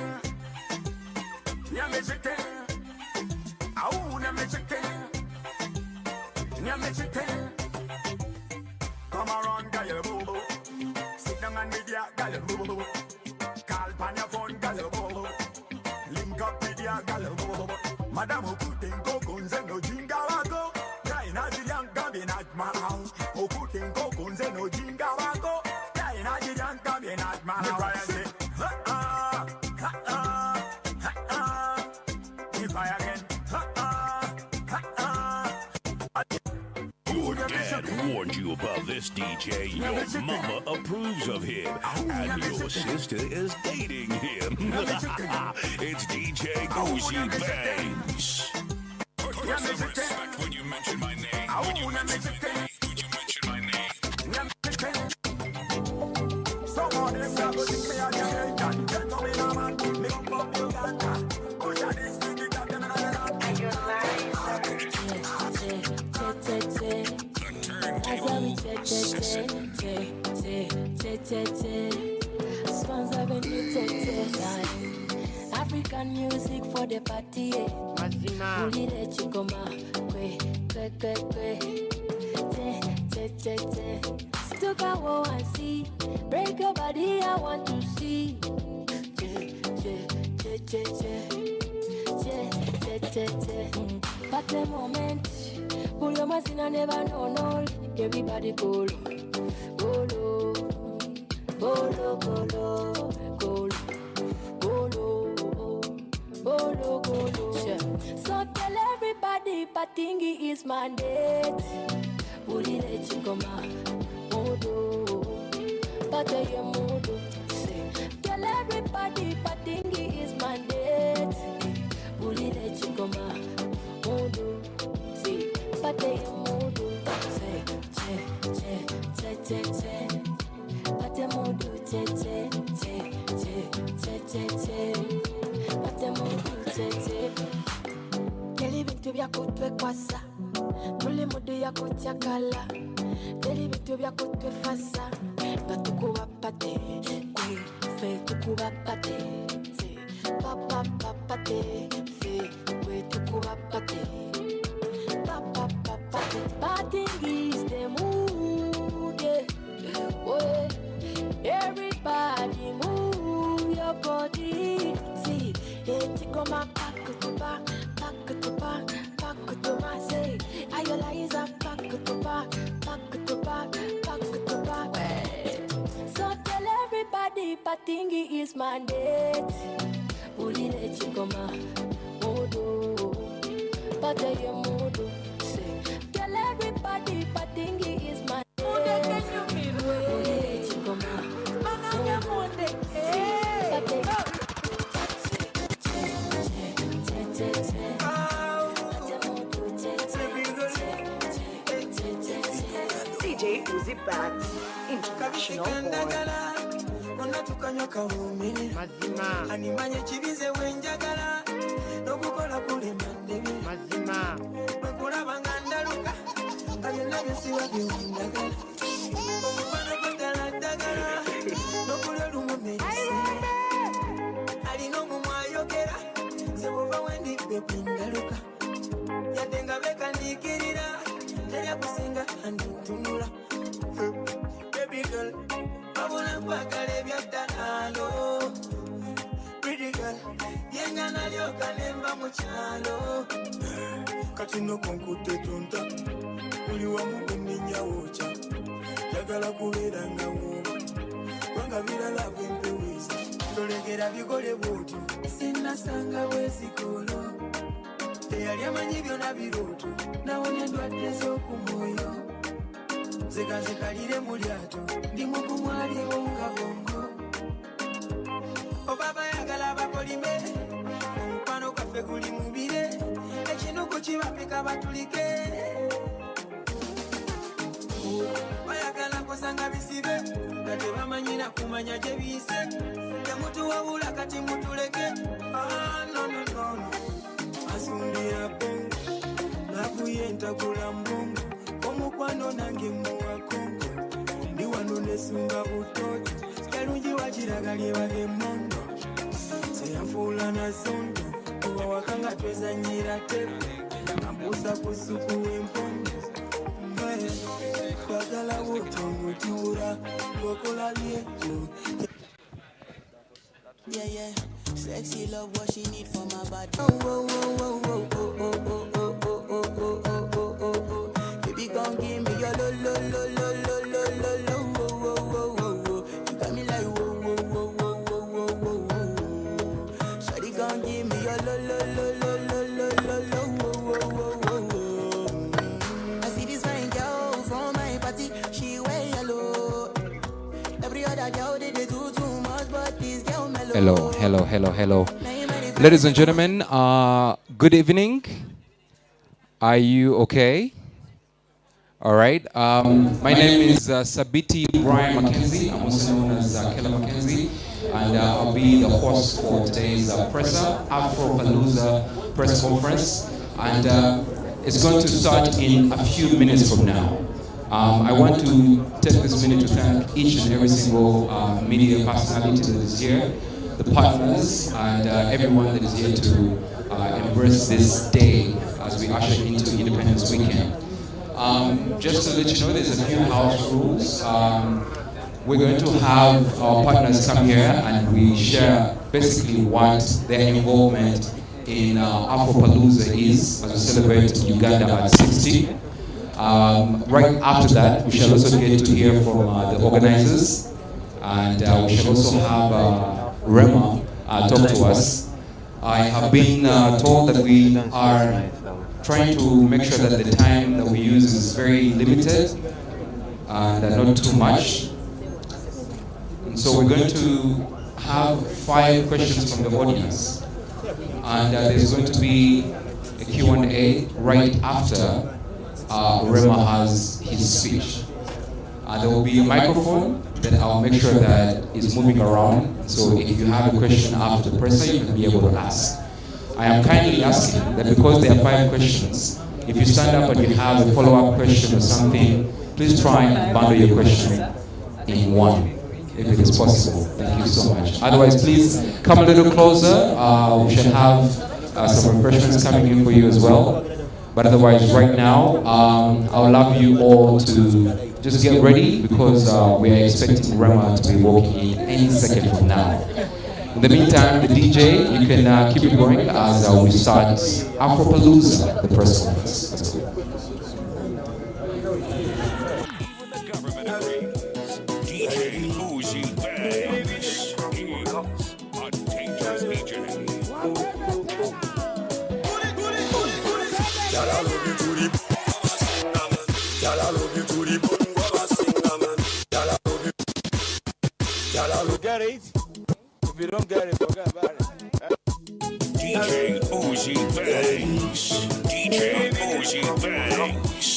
nyame chicken, ahu nyame chicken, nyame chicken. Come around, girl, boo boo. and with your gal. Call pan your phone, gal. Link up with your gal. Madam Okutenko kunze no jinga wako. Kaina jiyanka binat my house. Okutenko kunze no jinga wako. Kaina jiyanka binat my house. If I again, Your dad warned you about this DJ. Your mama approves of him, and your sister is dating him. It's DJ Goosey Banks. Put some respect when you mention my name. When you mention my name. When you mention my name. Some of them are going to be a Jamaican. Get to me now, man. Me come from Uganda. Push on this thing, you got them in the African music for the party. Ulire chikoma, kwe. Stuka wo and see. Break your body, I want to see. But the moment, pull your masina never know no. Everybody go low, go low, go low, go low, go low, go low, go low. So tell everybody, Patingi is mandate. Ulire chikoma, modo, pataye modo. Say, tell everybody, Patingi is mandate. Ulire chikoma, modo. See, pataye modo. Say, che. Pate modo, che. Pate modo, che. Keli bintu bya kutwe kwasa. Tuli mudu ya kuchakala. Keli bintu bya kutwe fasa. Ngatukuba pate. Kwe, fe, tukuba pate. Papa, pate. Fe, kwe, tukuba pate. Papa, pate. Parting is the mood, yeah. Oh, everybody move your body. See, it's come back to back, say, Ayola is a back to back. So tell everybody, Patingi is mandate. Ulire chikoma, modo, pataye modo. Say, tell everybody, Patingi is mandate. Ulire chikoma, modo, DJ Uzi Banks, International boy. Mazima animanye chibize wenjagala nokukola kule mandebi mazima bakulaba ngandaluka kabyonna byesiba byondagala omubano gwadaladagala nokuli olumunesi alina omumwa ayogera sebuva wendibbe bwendaluka yadde nga bekaniikirira teryakusinga andintunula baby girl babula nkwagala ebyaddalaalo pretty girl yenga nalyoka nemba mu kyalo kati nokonkutte tonta oli wamu bwenninyawookya njagala kubeera nga woba kubanga biralava empeweza tolegera bigole bwotyo sinnasanga bwezikolo teyali amanyi byona birooto nawonya endwadde z'okumwoyo zekazikalire mu lyato ndi mukumwaliwo nga bongo obaba yagala bakolime omukwano gwaffe guli mubire ekinuku kibapika batulike bayagala kusanga bisibe nga tebamanyira kumanya gye biyise temutuwabula kati mutuleke nononono asumbira bongo navuye entagula mbongo omukwano nange muwakongo ndi wano nesunga butoto kalungi wakiraga lyebala emmondo seyanfuula nasondo kuba wakanga twezanyira tepe nambuusa ku supu w'empondo Yeah, yeah. Sexy love, what she need for my body. Oh, oh, oh, oh, oh, oh, oh, oh, oh, oh, oh, oh, oh, oh, oh. Baby, come give me your lo, lo, lo, lo, lo, lo, lo, lo, oh, oh, oh, oh, oh. You got me like whoa, whoa, whoa, whoa, whoa, whoa, whoa, whoa. Shawty, come give me your lo, lo, lo, lo, lo, lo, lo, lo, oh, oh, oh, oh, oh. I see this fine girl from my party, she wear yellow. Every other girl they do too much, but this girl mellow. Hello, hello, hello, hello. Ladies and gentlemen, good evening. Are you okay? All right. My name is Sabiti Brian Mackenzie. I'm also known as Keller Mackenzie. And I'll be the host for today's presser, Afropalooza Press Conference. And it's going to start in a few minutes from now. I want to take this minute to thank each and every single media personality that is here, the partners, and everyone that is here to embrace this day as we usher into Independence Weekend. Just to let you know, there's a few house rules. We're going to have our partners come here and we share basically what their involvement in Afropalooza is as we celebrate Uganda at 60. Right after that, we shall also get to hear from the organizers, and we shall also have Rema talk to us. I have been told that we are trying to make sure that the time that we use is very limited and not too much. And so we're going to have 5 questions from the audience, and there's going to be a Q&A right after Rema has his speech. There will be a microphone that I'll make sure that is moving around. So if you have a question after the presser, you can be able to ask. I am kindly asking that because there are 5 questions, if you stand up and you have a follow-up question or something, please try and bundle your question in one, if it is possible. Thank you so much. Otherwise, please come a little closer. We shall have some refreshments coming in for you as well. But otherwise, right now, I would love you all to just get ready because we are expecting Rema to be walking in any second from now. In the meantime, the DJ, you can keep it going as we start Afropalooza, the press conference. Let's go. DJ Uzi Banks, a dangerous DJ. You got it? If you don't get it, forget about it. DJ Uzi Banks. DJ Uzi Banks.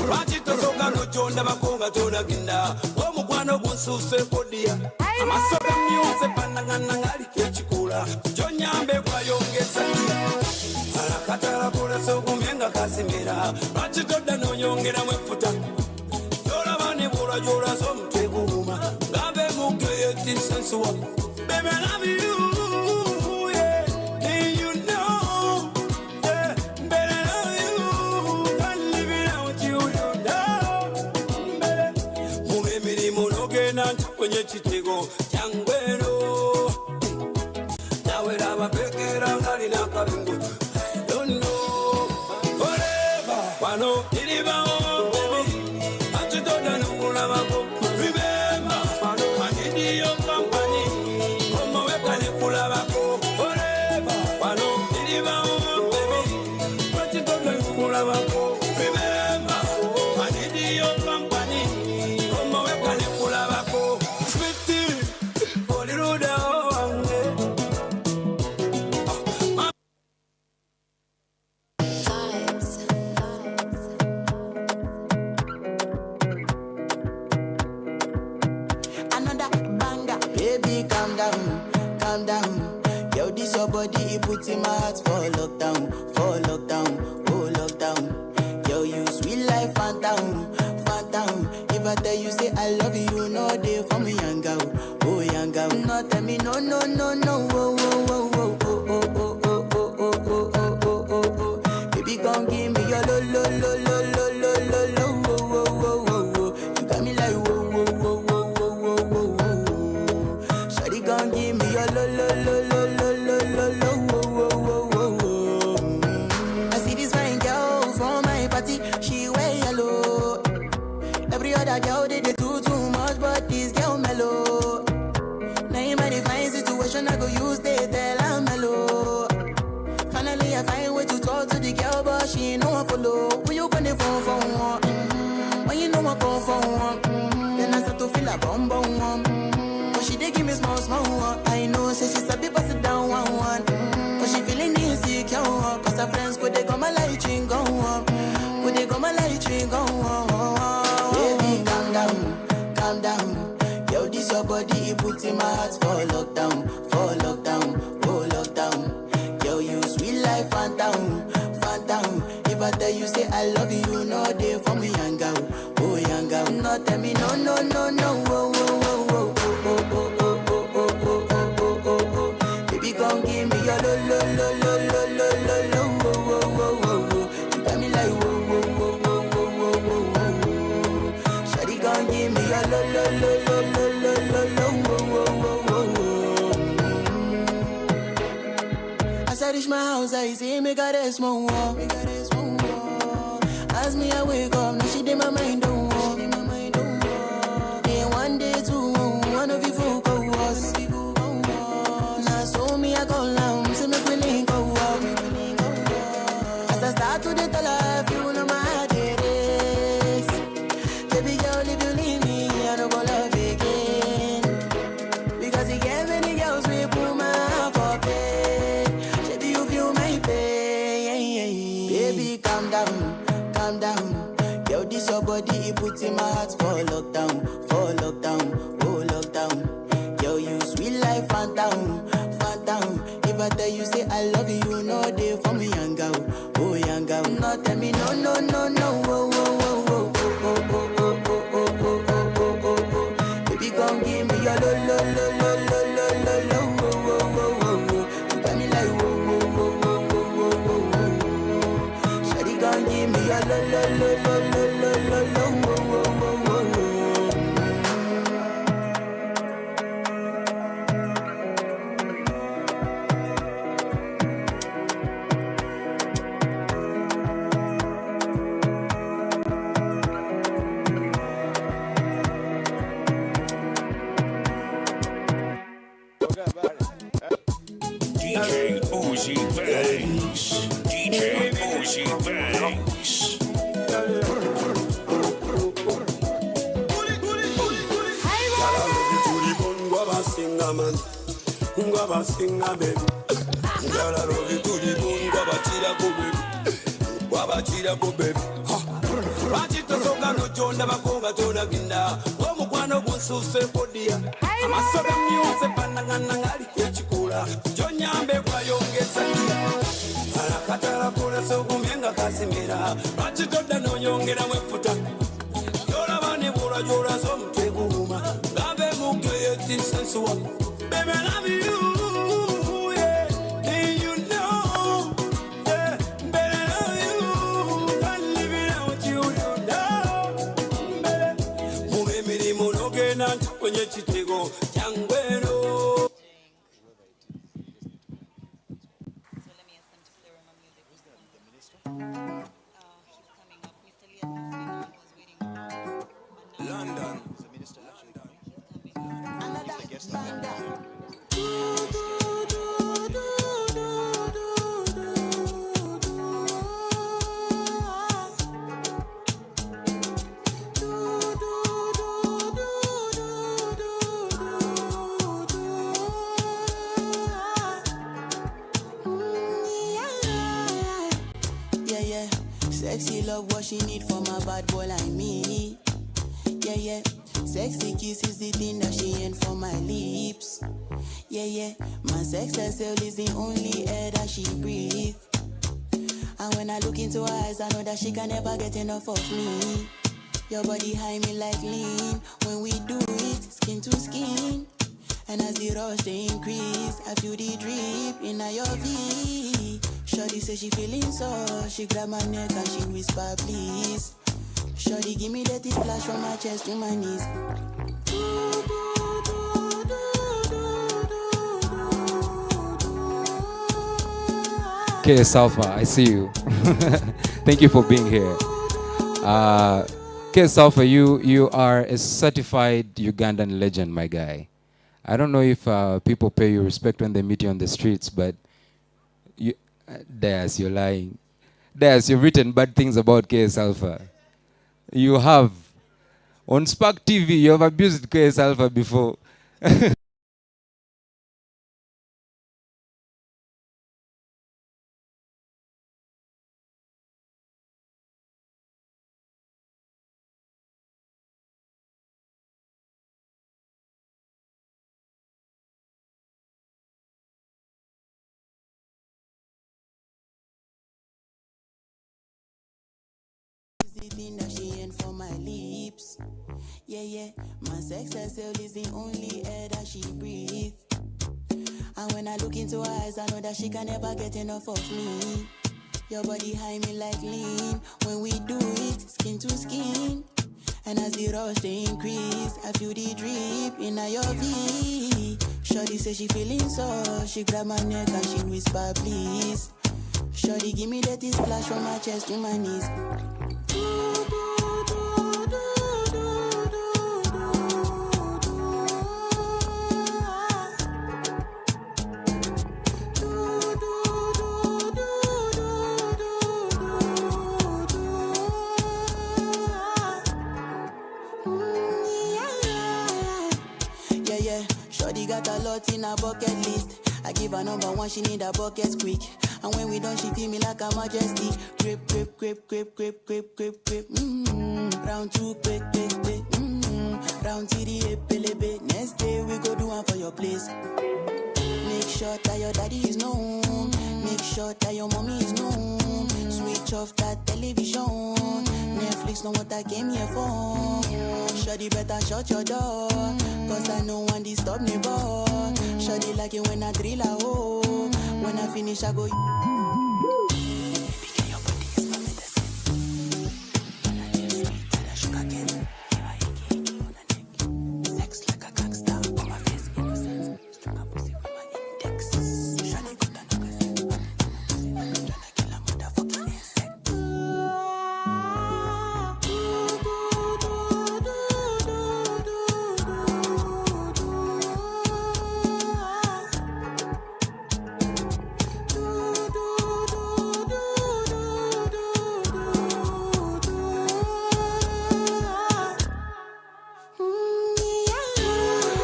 Bachitosoka nojonda bakonga tonagenda omukwano gunsuse podia amasoga myuse panangana ngali kechikula jonyambe kwayongeza alakatala kula sogumyenga kasimira bachitoda nonyongera mwefuta jolabane bula jola somteguma ngabe mugeyeti sensuwa baby I love you. Kwenye chitego changwero nawe laba pekera ngali na kabingo I don't know forever wano iliba baby achitoda nukula bako remember I need your company como wekale kula bako forever wano iliba baby achitoda nukula bako remember I need your company como wekale kula bako. Calm down. Yo, this your body, it puts in my heart for lockdown, oh lockdown. Yo, you sweet life, phantom, I tell you say I love you, no day for me, young girl. Oh, young girl. No, tell me no, no, no, no. Oh, oh, oh, oh, oh, oh, oh, oh, oh, oh, oh, oh, oh, oh, oh. Baby, come give me your lo, lo, lo, lo, lo, lo, lo, lo. Oh, oh, oh, oh, oh. You got me like whoa, whoa, whoa, whoa, whoa, whoa, whoa, whoa. Shawty, come give me your lo, lo, lo, lo, lo, lo, lo, lo. Oh, oh, oh, oh, oh. I see this fine girl from my party, she wear yellow. Every other girl they do too much, but this girl mellow. Now in my fine situation, I go use they tell I'm mellow. Finally I find way to talk to the girl, but she ain't no one follow. When you gonna phone for one? When you know I call for one? Then I start to feel a bum bum one. But she dey give me small small one. I know say she's a bit pass it down one. But she feeling insecure, cause her friends could they come my light ring go on. Could they come my light ring go on. Baby, calm down, calm down. Yo, this your body, it puts in my heart for lockdown, oh lockdown. Yo, you sweet life, phantom, phantom. If I tell you say I love you, no day for me, young girl, oh young girl. No, tell me no, no, no, no, oh, oh, oh, oh, oh, oh, oh, oh, oh, oh, oh, oh, oh, oh. Baby, come give me your lo, lo, lo, lo, lo, lo, lo, lo, oh, oh, oh, oh, oh. You got me like whoa, whoa, whoa, whoa, whoa, whoa, whoa, whoa. Shawty, come give me your lo, lo, lo, lo, lo, lo, lo, lo, oh, oh, oh, oh, oh. As I reach my house, I see me got a small wall. As me I wake up, now she did my mind don't walk. Day one, day two, one of you folk go was. Now so me I go down, see me willing go up. As I start to the life, you know my heart it is. Baby girl, if you leave me, I don't go love again. Because you get many girls, we put my heart for bed. Baby, you feel my pain. Baby, calm down. Calm down, yo, this your body, it puts in my heart for lockdown, oh lockdown. Yo, you sweet life, phantom, phantom. If I tell you say I love you, no day for me, young girl, oh young girl. No, tell me no, no, no, no, oh, oh, oh, oh, oh, oh, oh, oh, oh, oh, oh, oh, oh, oh. Baby, come give me your lo, lo, lo, lo, lo, lo, lo, lo, oh, oh, oh, oh, oh. You got me like whoa, whoa, whoa, whoa, whoa, whoa, whoa. Shawty, come give me your lo, lo, lo, lo, lo, lo, lo, lo, oh, oh, oh, oh, oh. DJ Uzi Banks. DJ Uzi Banks. Bachitosoka nojonda bakonga tonaginda omukwano gunsuse podia amasoga myuse pananganangali kwechikula jonyambe kwayongeza alakatala kula sogumyenga kasimira bachitoda nonyongera mwefuta yolabane bula jola somutwe guma gambe mugeyeti sensuwa baby I love you. Kwenye chitego changwero. London. Sexy love, what she need from a bad boy like me. Yeah, yeah. Sexy kiss is the thing that she ain't for my lips. Yeah, yeah. My sex herself is the only air that she breathes. And when I look into her eyes, I know that she can never get enough of me. Your body high me like lean. When we do it, skin to skin. And as the rush they increase, I feel the drip in your V. Shorty say she feeling so. She grab my neck and she whisper, please. Shorty give me that splash from my chest to my knees. KS Alpha, I see you. Thank you for being here. KS Alpha, you are a certified Ugandan legend, my guy. I don't know if people pay you respect when they meet you on the streets, but you're lying. You've written bad things about KS Alpha. You have. On Spark TV, you have abused KS Alpha before. The thing that she ain't for my lips. Yeah, my sex herself is the only air that she breathes. And when I look into her eyes, I know that she can never get enough of me. Your body high me like lean. When we do it, skin to skin. And as the rush they increase, I feel the drip in your V. Shorty say she feeling so. She grab my neck and she whisper, please. Shorty give me that splash from my chest to my knees. Yeah, Shorty got a lot in her bucket list. I give her number one, she need a bucket quick. And when we done, she feel me like a majesty. Grip, grip, grip, grip, grip, grip, grip, grip. Round two, quick, quick, quick. Round three, epelebe. Next day we go do one for your place. Make sure that your daddy is known. Make sure that your mommy is known. Switch off that television. Netflix know what I came here for. Shorty better shut your door, cause I know one disturb me, boy. Shorty like it when I drill a hole. When I finish, I go.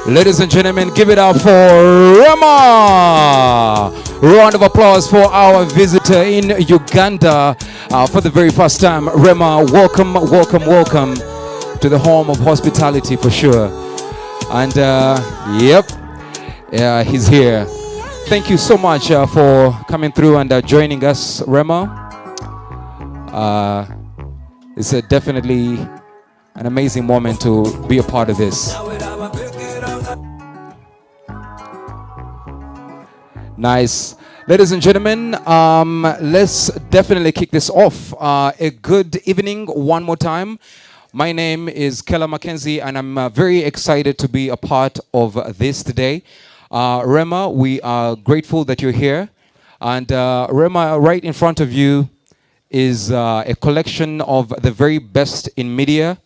Ladies and gentlemen, give it up for Rema. Round of applause for our visitor in Uganda for the very first time. Rema, welcome, welcome, welcome to the home of hospitality for sure. And he's here. Thank you so much for coming through and joining us, Rema. It's definitely an amazing moment to be a part of this. Nice. Ladies and gentlemen, let's definitely kick this off. A good evening one more time. My name is Kella Mackenzie and I'm very excited to be a part of this today. Rema, we are grateful that you're here. And Rema, right in front of you is a collection of the very best in media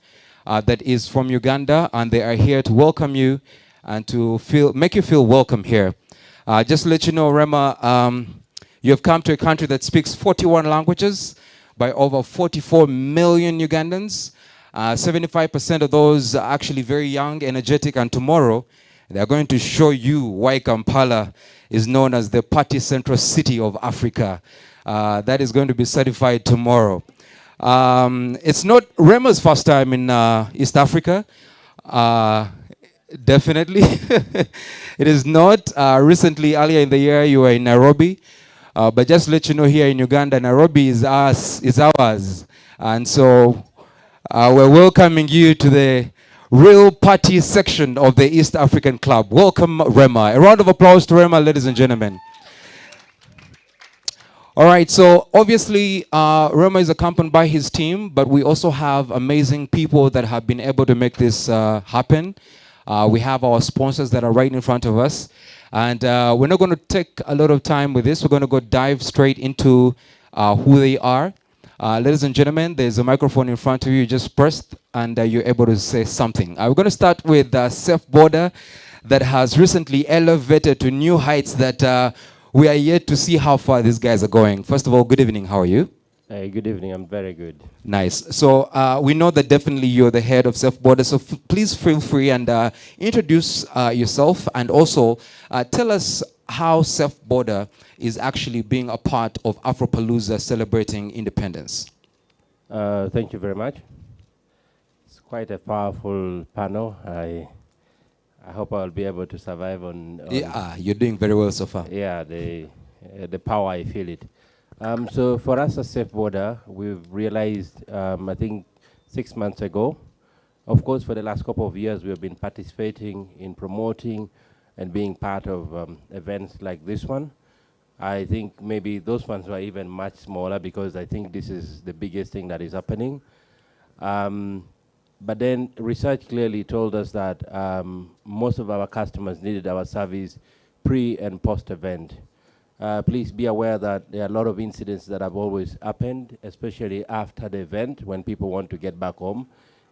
that is from Uganda, and they are here to welcome you and to make you feel welcome here. Just to let you know, Rema, you have come to a country that speaks 41 languages by over 44 million Ugandans. 75% of those are actually very young, energetic, and tomorrow they're going to show you why Kampala is known as the party central city of Africa. That is going to be certified tomorrow. It's not Rema's first time in East Africa. Definitely. It is not. Recently, earlier in the year, you were in Nairobi. But just to let you know, here in Uganda, Nairobi is ours. And so We're welcoming you to the real party section of the East African Club. Welcome, Rema. A round of applause to Rema, ladies and gentlemen. All right, so obviously Rema is accompanied by his team, but we also have amazing people that have been able to make this happen. We have our sponsors that are right in front of us. And we're not going to take a lot of time with this. We're going to go dive straight into who they are. Ladies and gentlemen, there's a microphone in front of you. Just press and you're able to say something. We're going to start with Safe Border that has recently elevated to new heights that we are yet to see how far these guys are going. First of all, good evening. How are you? Hey, good evening. I'm very good. Nice. So we know that definitely you're the head of Safe Border. So please feel free and introduce yourself and also tell us how Safe Border is actually being a part of Afropalooza celebrating independence. Thank you very much. It's quite a powerful panel. I hope I'll be able to survive on yeah, you're doing very well so far. Yeah, the power, I feel it. So for us as Safe Border, we've realized, I think 6 months ago, of course, for the last couple of years, we have been participating in promoting and being part of events like this one. I think maybe those ones were even much smaller because I think this is the biggest thing that is happening. But then research clearly told us that most of our customers needed our service pre and post event. Please be aware that there are a lot of incidents that have always happened, especially after the event when people want to get back home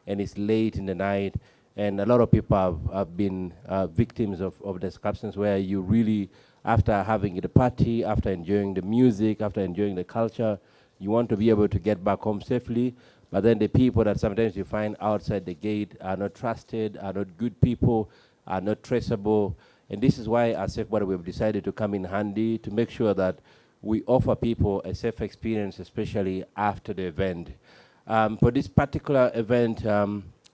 and it's late in the night. And a lot of people have been victims of disruptions where you really, after having the party, after enjoying the music, after enjoying the culture, you want to be able to get back home safely. But then the people that sometimes you find outside the gate are not trusted, are not good people, are not traceable. And this is why as Safe Border we've decided to come in handy to make sure that we offer people a safe experience, especially after the event. For this particular event,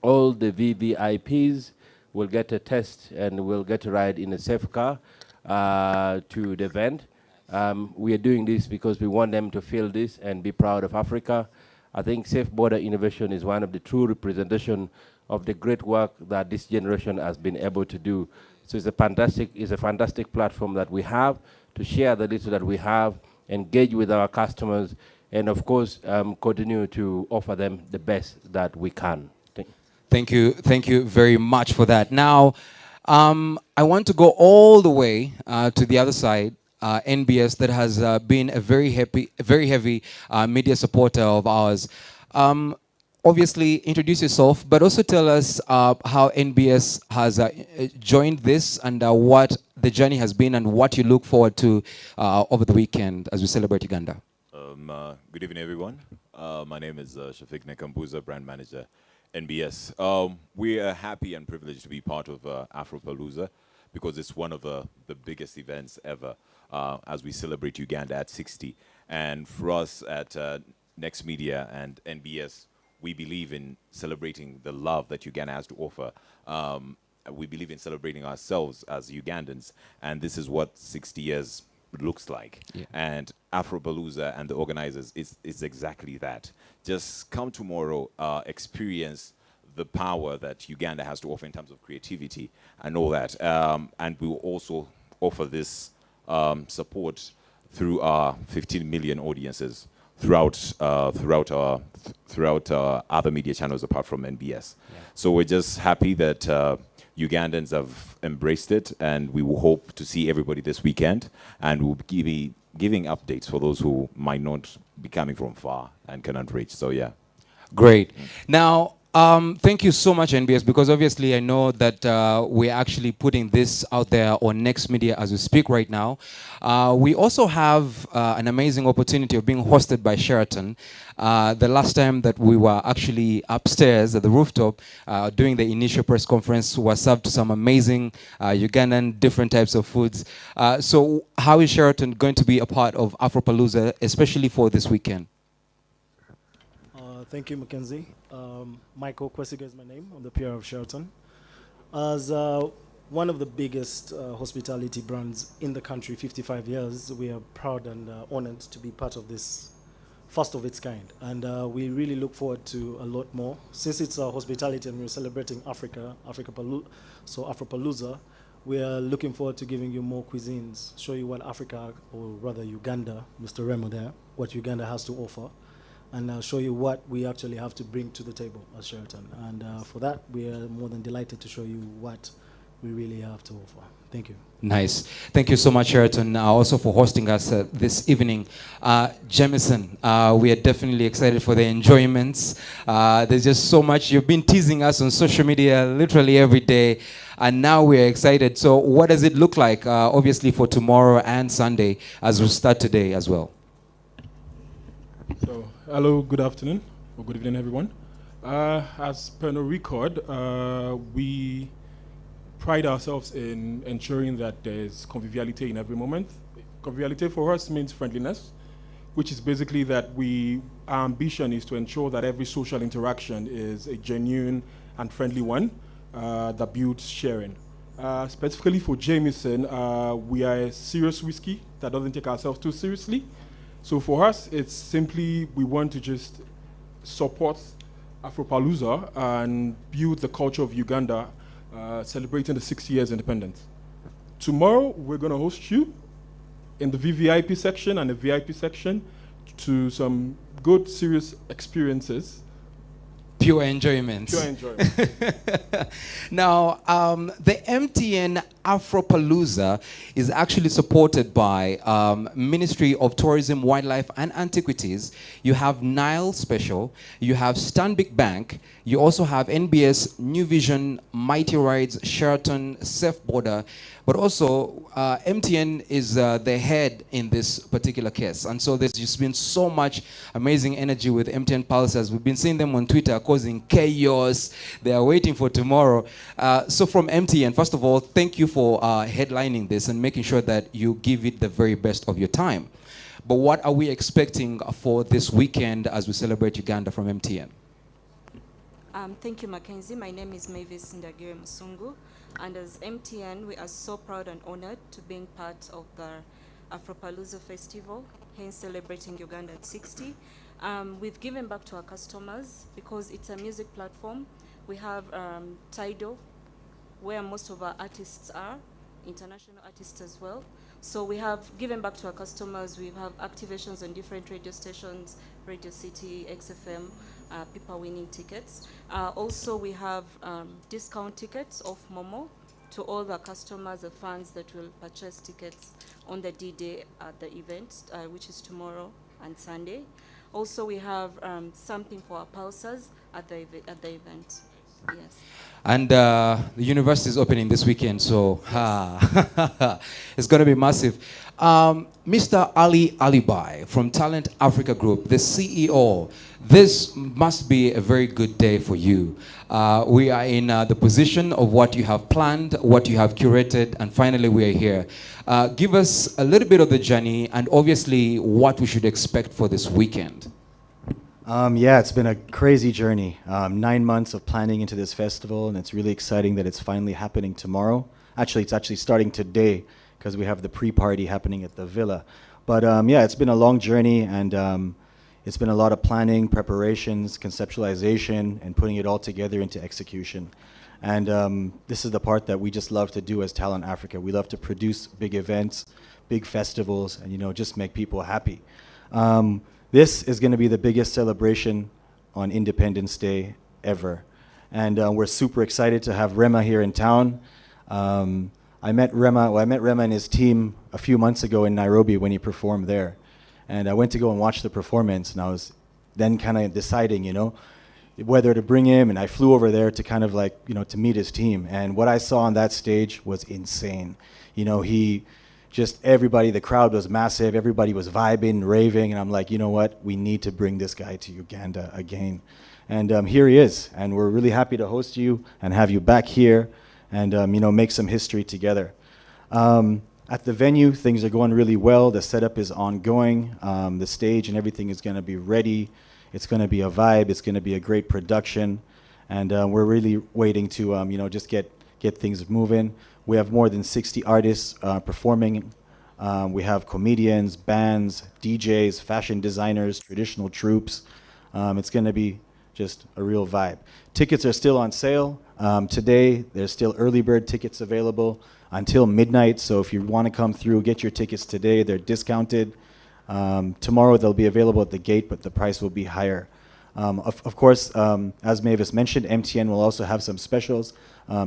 all the VVIPs will get a test and will get a ride in a safe car to the event. We are doing this because we want them to feel this and be proud of Africa. I think Safe Border Innovation is one of the true representation of the great work that this generation has been able to do. So it's a fantastic platform that we have to share the little that we have, engage with our customers, and of course, continue to offer them the best that we can. Thank you very much for that. Now, I want to go all the way to the other side. NBS that has been a very heavy media supporter of ours. Obviously, introduce yourself, but also tell us how NBS has joined this and what the journey has been and what you look forward to over the weekend as we celebrate Uganda. Good evening, everyone. My name is Shafiq Nekambuza, brand manager, NBS. We are happy and privileged to be part of Afropalooza because it's one of the biggest events ever as we celebrate Uganda at 60. And for us at Next Media and NBS, we believe in celebrating the love that Uganda has to offer. We believe in celebrating ourselves as Ugandans, and this is what 60 years looks like. Yeah. And Afropalooza and the organizers is exactly that. Just come tomorrow, experience the power that Uganda has to offer in terms of creativity and all that. And we will also offer this support through our 15 million audiences throughout other media channels apart from NBS. Yeah. So we're just happy that Ugandans have embraced it, and we will hope to see everybody this weekend, and we'll be giving updates for those who might not be coming from far and cannot reach. So yeah. Great. Now, thank you so much, NBS, because obviously I know that we're actually putting this out there on Next Media as we speak right now. We also have an amazing opportunity of being hosted by Sheraton. The last time that we were actually upstairs at the rooftop doing the initial press conference, was served some amazing Ugandan different types of foods. So how is Sheraton going to be a part of Afropalooza, especially for this weekend? Thank you, Mackenzie. Michael Kwesiga is my name. I'm the PR of Sheraton. As one of the biggest hospitality brands in the country, 55 years, we are proud and honored to be part of this first of its kind. And we really look forward to a lot more. Since it's hospitality and we're celebrating Afropalooza, we are looking forward to giving you more cuisines, show you what Africa, or rather Uganda, Mr. Remo there, what Uganda has to offer, and show you what we actually have to bring to the table as Sheraton. And for that, we are more than delighted to show you what we really have to offer. Thank you. Nice. Thank you so much, Sheraton, also for hosting us this evening. Jamison, we are definitely excited for the enjoyments. There's just so much. You've been teasing us on social media literally every day, and now we're excited. So what does it look like, obviously, for tomorrow and Sunday, as we start today as well? So, hello, good afternoon, or good evening, everyone. As per no record, we pride ourselves in ensuring that there's conviviality in every moment. Conviviality for us means friendliness, which is basically that our ambition is to ensure that every social interaction is a genuine and friendly one that builds sharing. Specifically for Jameson, we are a serious whiskey that doesn't take ourselves too seriously. So for us, it's simply we want to just support Afropalooza and build the culture of Uganda, celebrating the 60 years independence. Tomorrow, we're going to host you in the VVIP section and the VIP section to some good, serious experiences. Pure enjoyment. Pure enjoyment. Now, the MTN Afropalooza is actually supported by Ministry of Tourism, Wildlife and Antiquities. You have Nile Special, you have Stanbic Bank, you also have NBS, New Vision, Mighty Rides, Sheraton, Safe Border, but also MTN is the head in this particular case. And so there's just been so much amazing energy with MTN Pulsers. We've been seeing them on Twitter causing chaos. They are waiting for tomorrow. So from MTN, first of all, thank you for headlining this and making sure that you give it the very best of your time. But what are we expecting for this weekend as we celebrate Uganda from MTN? Thank you, Mackenzie. My name is Mavis Ndagire Musungu, and as MTN, we are so proud and honored to being part of the Afropalooza Festival, hence celebrating Uganda at 60. We've given back to our customers because it's a music platform. We have Tidal, where most of our artists are, international artists as well. So we have given back to our customers. We have activations on different radio stations, Radio City, XFM, people winning tickets. Also, we have discount tickets off Momo to all the customers, the fans that will purchase tickets on the D-Day at the event, which is tomorrow and Sunday. Also, we have something for our pulsers at the event. Yes. And the university is opening this weekend, so it's going to be massive. Mr. Ali Alibai from Talent Africa Group, the CEO, this must be a very good day for you. We are in the position of what you have planned, what you have curated, and finally we are here. Give us a little bit of the journey and obviously what we should expect for this weekend. Yeah, it's been a crazy journey. 9 months of planning into this festival, and it's really exciting that it's finally happening tomorrow. Actually, it's actually starting today because we have the pre-party happening at the Villa. But yeah, it's been a long journey, and it's been a lot of planning, preparations, conceptualization, and putting it all together into execution. And this is the part that we just love to do as Talent Africa. We love to produce big events, big festivals, and just make people happy. This is going to be the biggest celebration on Independence Day ever. And we're super excited to have Rema here in town. I met Rema and his team a few months ago in Nairobi when he performed there. And I went to go and watch the performance, and I was then kind of deciding, whether to bring him, and I flew over there to kind of to meet his team. And what I saw on that stage was insane. Everybody, the crowd was massive, everybody was vibing, raving, and I'm like, you know what, we need to bring this guy to Uganda again. And here he is, and we're really happy to host you and have you back here and make some history together. At the venue, things are going really well, the setup is ongoing, the stage and everything is going to be ready, it's going to be a vibe, it's going to be a great production, and we're really waiting to just get things moving. We have more than 60 artists performing We have comedians, bands, DJs, fashion designers, traditional troops. It's going to be just a real vibe. Tickets are still on sale. Today, there's still early bird tickets available until midnight. So if you want to come through, get your tickets today. They're discounted. Tomorrow, they'll be available at the gate, but the price will be higher. Of course, as Mavis mentioned, MTN will also have some specials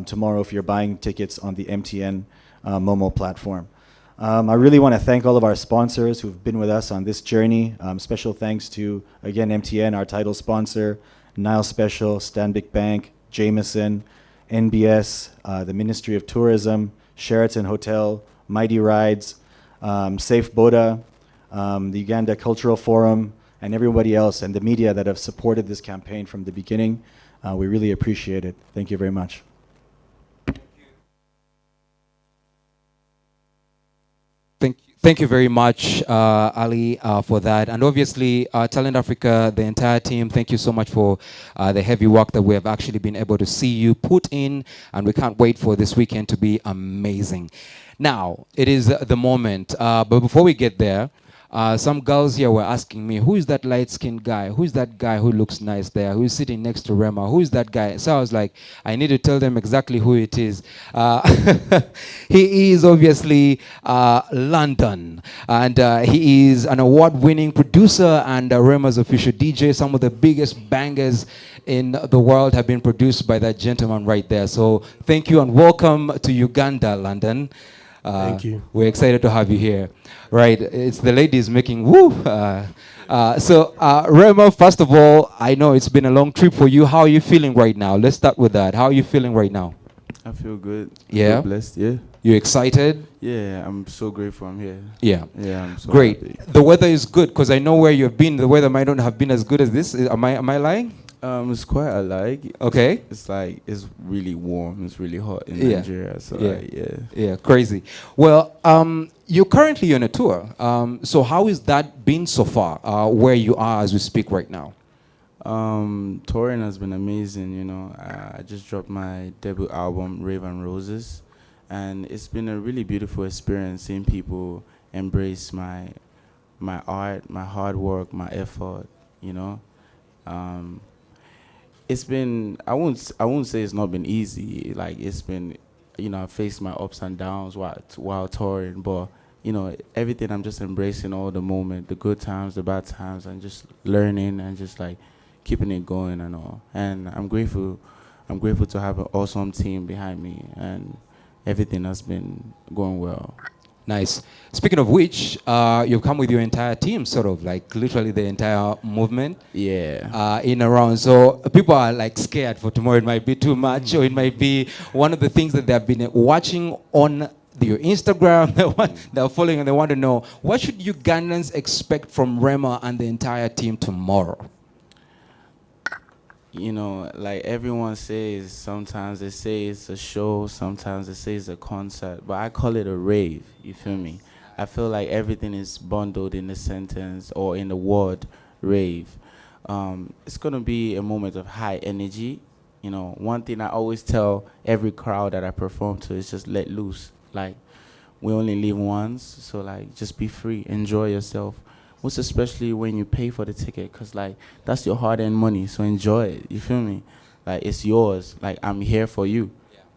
tomorrow if you're buying tickets on the MTN Momo platform. I really want to thank all of our sponsors who've been with us on this journey. Special thanks to, again, MTN, our title sponsor, Nile Special, Stanbic Bank, Jameson, NBS, the Ministry of Tourism, Sheraton Hotel, Mighty Rides, Safe Boda, the Uganda Cultural Forum, and everybody else, and the media that have supported this campaign from the beginning. We really appreciate it. Thank you very much. Thank you very much, Ali, for that. And obviously, Talent Africa, the entire team, thank you so much for the heavy work that we have actually been able to see you put in. And we can't wait for this weekend to be amazing. Now, it is the moment. But before we get there, some girls here were asking me, who is that light-skinned guy? Who is that guy who looks nice there? Who is sitting next to Rema? Who is that guy? So I was like, I need to tell them exactly who it is. He is obviously London, and he is an award-winning producer and Rema's official DJ. Some of the biggest bangers in the world have been produced by that gentleman right there. So thank you and welcome to Uganda, London. Thank you. We're excited to have you here. Right, it's the ladies making woo. So Rema, first of all, I know it's been a long trip for you. How are you feeling right now? Let's start with that. How are you feeling right now? I feel good. Yeah? I feel blessed, yeah. You excited? Yeah, I'm so grateful I'm here. Yeah. Yeah, I'm so great. happy. The weather is good because I know where you've been. The weather might not have been as good as this. Am I lying? It's quite alike. Okay. It's like, it's really warm. It's really hot in Yeah. Nigeria. So Yeah. like, yeah. Yeah, crazy. Well, you're currently on a tour. So how has that been so far, where you are as we speak right now? Touring has been amazing, you know. I just dropped my debut album, Rave and Roses, and it's been a really beautiful experience seeing people embrace my art, my hard work, my effort, you know. It's been, I won't say it's not been easy. Like, it's been, you know, I faced my ups and downs while touring, but you know, everything, I'm just embracing all the moment, the good times, the bad times, and just learning and just like keeping it going and all. And I'm grateful to have an awesome team behind me, and everything has been going well. Nice. Speaking of which, you've come with your entire team, sort of like literally the entire movement. Yeah. In around. So people are like scared for tomorrow. It might be too much, or it might be one of the things that they've been watching on your Instagram. They're following and they want to know, what should Ugandans expect from Rema and the entire team tomorrow? You know, like everyone says, sometimes they say it's a show, sometimes they say it's a concert, but I call it a rave, you feel me? I feel like everything is bundled in the sentence or in the word rave. It's going to be a moment of high energy. You know, one thing I always tell every crowd that I perform to is just let loose. Like, we only live once, so like, just be free, enjoy yourself. Most especially when you pay for the ticket, because like, that's your hard-earned money, so enjoy it, you feel me? Like, it's yours, like, I'm here for you,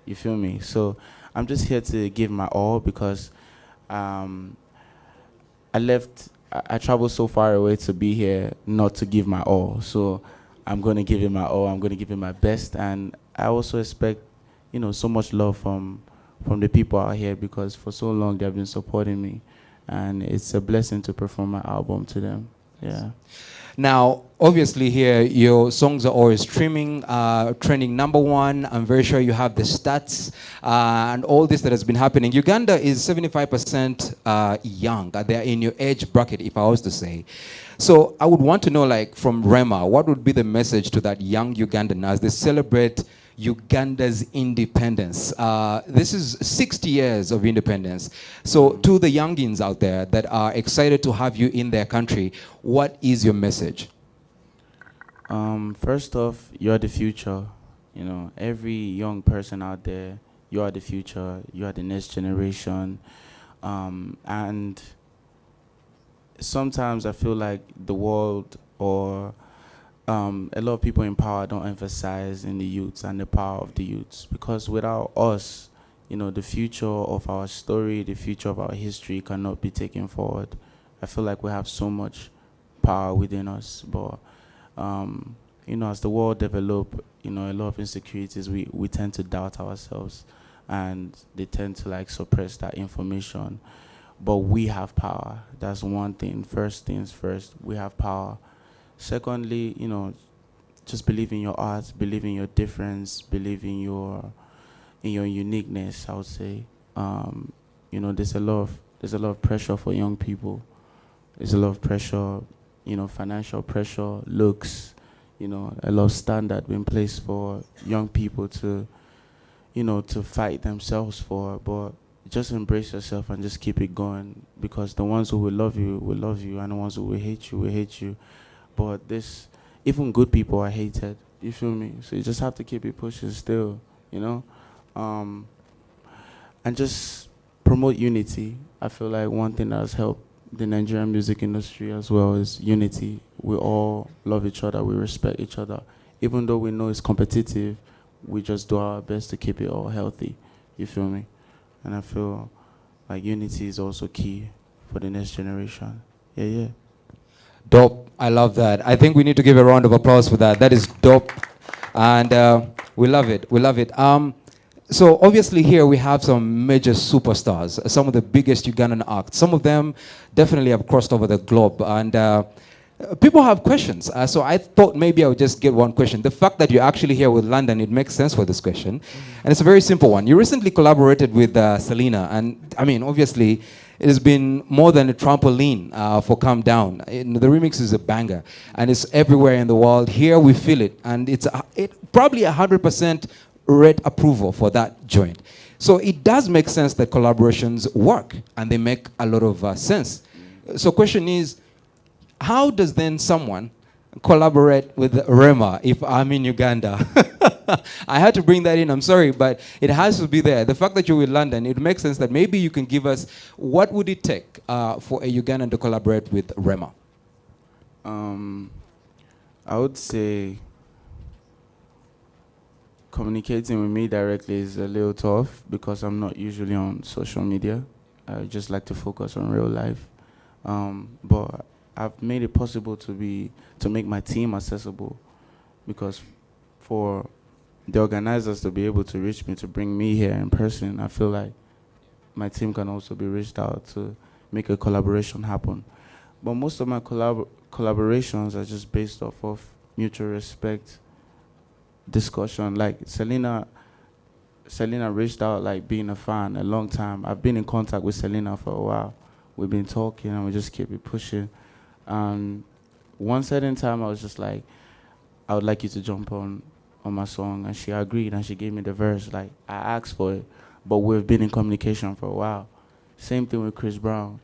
you feel me? So I'm just here to give my all, because I traveled so far away to be here not to give my all, so I'm going to give it my all, I'm going to give it my best, and I also expect, you know, so much love from the people out here, because for so long they've been supporting me. And it's a blessing to perform my album to them. Yeah. Now, obviously here, your songs are always trending #1. I'm very sure you have the stats and all this that has been happening. Uganda is 75% young. They're in your age bracket, if I was to say. So I would want to know, like, from Rema, what would be the message to that young Ugandan as they celebrate Uganda's independence? This is 60 years of independence. So to the youngins out there that are excited to have you in their country, what is your message? First off, you're the future. You know, every young person out there, you are the future. You are the next generation. And sometimes I feel like the world or a lot of people in power don't emphasize in the youths and the power of the youths, because without us, the future of our story, the future of our history cannot be taken forward. I feel like we have so much power within us, but as the world develop, a lot of insecurities, we tend to doubt ourselves, and they tend to like suppress that information. But we have power. That's one thing. First things first, we have power. Secondly, just believe in your art, believe in your difference, believe in your uniqueness, I would say. There's a lot of pressure for young people. There's a lot of pressure, financial pressure, looks, a lot of standard being placed for young people to fight themselves for. But just embrace yourself and just keep it going, because the ones who will love you, and the ones who will hate you. But even good people are hated, you feel me? So you just have to keep it pushing still, and just promote unity. I feel like one thing that has helped the Nigerian music industry as well is unity. We all love each other, we respect each other. Even though we know it's competitive, we just do our best to keep it all healthy, you feel me? And I feel like unity is also key for the next generation. Yeah. Dope. I love that. I think we need to give a round of applause for that. That is dope. And we love it. We love it. So obviously here we have some major superstars, some of the biggest Ugandan acts. Some of them definitely have crossed over the globe. And people have questions. So I thought maybe I would just get one question. The fact that you're actually here with London, it makes sense for this question. And it's a very simple one. You recently collaborated with Selena. And I mean, obviously, it has been more than a trampoline for Calm Down. The remix is a banger. And it's everywhere in the world. Here we feel it. And it's probably 100% red approval for that joint. So it does make sense that collaborations work. And they make a lot of sense. So question is, how does then someone collaborate with Rema if I'm in Uganda? I had to bring that in, I'm sorry, but it has to be there. The fact that you're in London, it makes sense that maybe you can give us, what would it take for a Ugandan to collaborate with Rema? I would say communicating with me directly is a little tough because I'm not usually on social media. I just like to focus on real life. But I've made it possible to make my team accessible, because for the organizers to be able to reach me, to bring me here in person, I feel like my team can also be reached out to make a collaboration happen. But most of my collaborations are just based off of mutual respect, discussion. Like Selena reached out like being a fan a long time. I've been in contact with Selena for a while. We've been talking and we just keep it pushing. And one certain time I was just like, I would like you to jump on my song, and she agreed and she gave me the verse. Like, I asked for it, but we've been in communication for a while. Same thing with Chris Brown,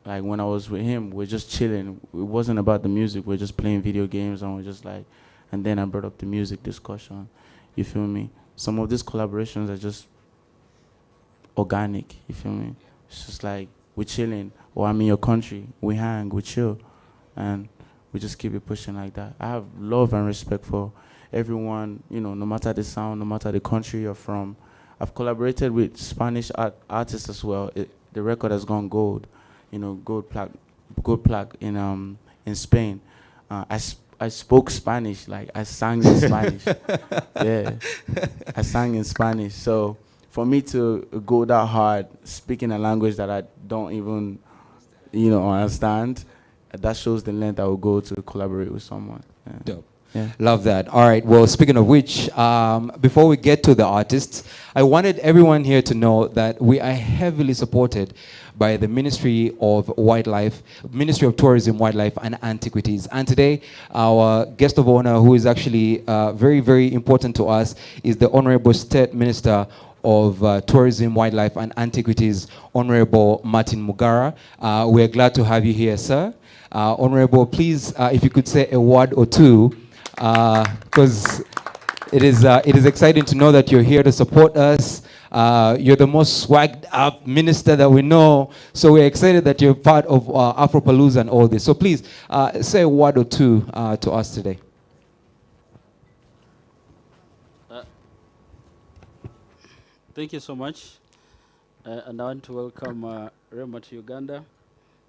Like when I was with him, we're just chilling. It wasn't about the music, we're just playing video games, and we're just like, and then I brought up the music discussion, you feel me? Some of these collaborations are just organic, you feel me? It's just like, we're chilling, or I'm in your country, we hang, we chill, and we just keep it pushing like that. I have love and respect for everyone, no matter the sound, no matter the country you're from. I've collaborated with Spanish artists as well. The record has gone gold, gold plaque in Spain. I spoke Spanish, like I sang in Spanish. Yeah, I sang in Spanish. So for me to go that hard, speaking a language that I don't even, understand, that shows the length I will go to collaborate with someone. Yeah. Dope. Yeah. Love that. All right. Well, speaking of which, before we get to the artists, I wanted everyone here to know that we are heavily supported by the Ministry of Tourism, Wildlife and Antiquities. And today, our guest of honor, who is actually very, very important to us, is the Honorable State Minister of Tourism, Wildlife and Antiquities, Honorable Martin Mugara. We're glad to have you here, sir. Honorable, please, if you could say a word or two, because it is exciting to know that you're here to support us. You're the most swagged up minister that we know. So we're excited that you're part of Afropalooza and all this. So please say a word or two to us today. Thank you so much. And I want to welcome Rema to Uganda.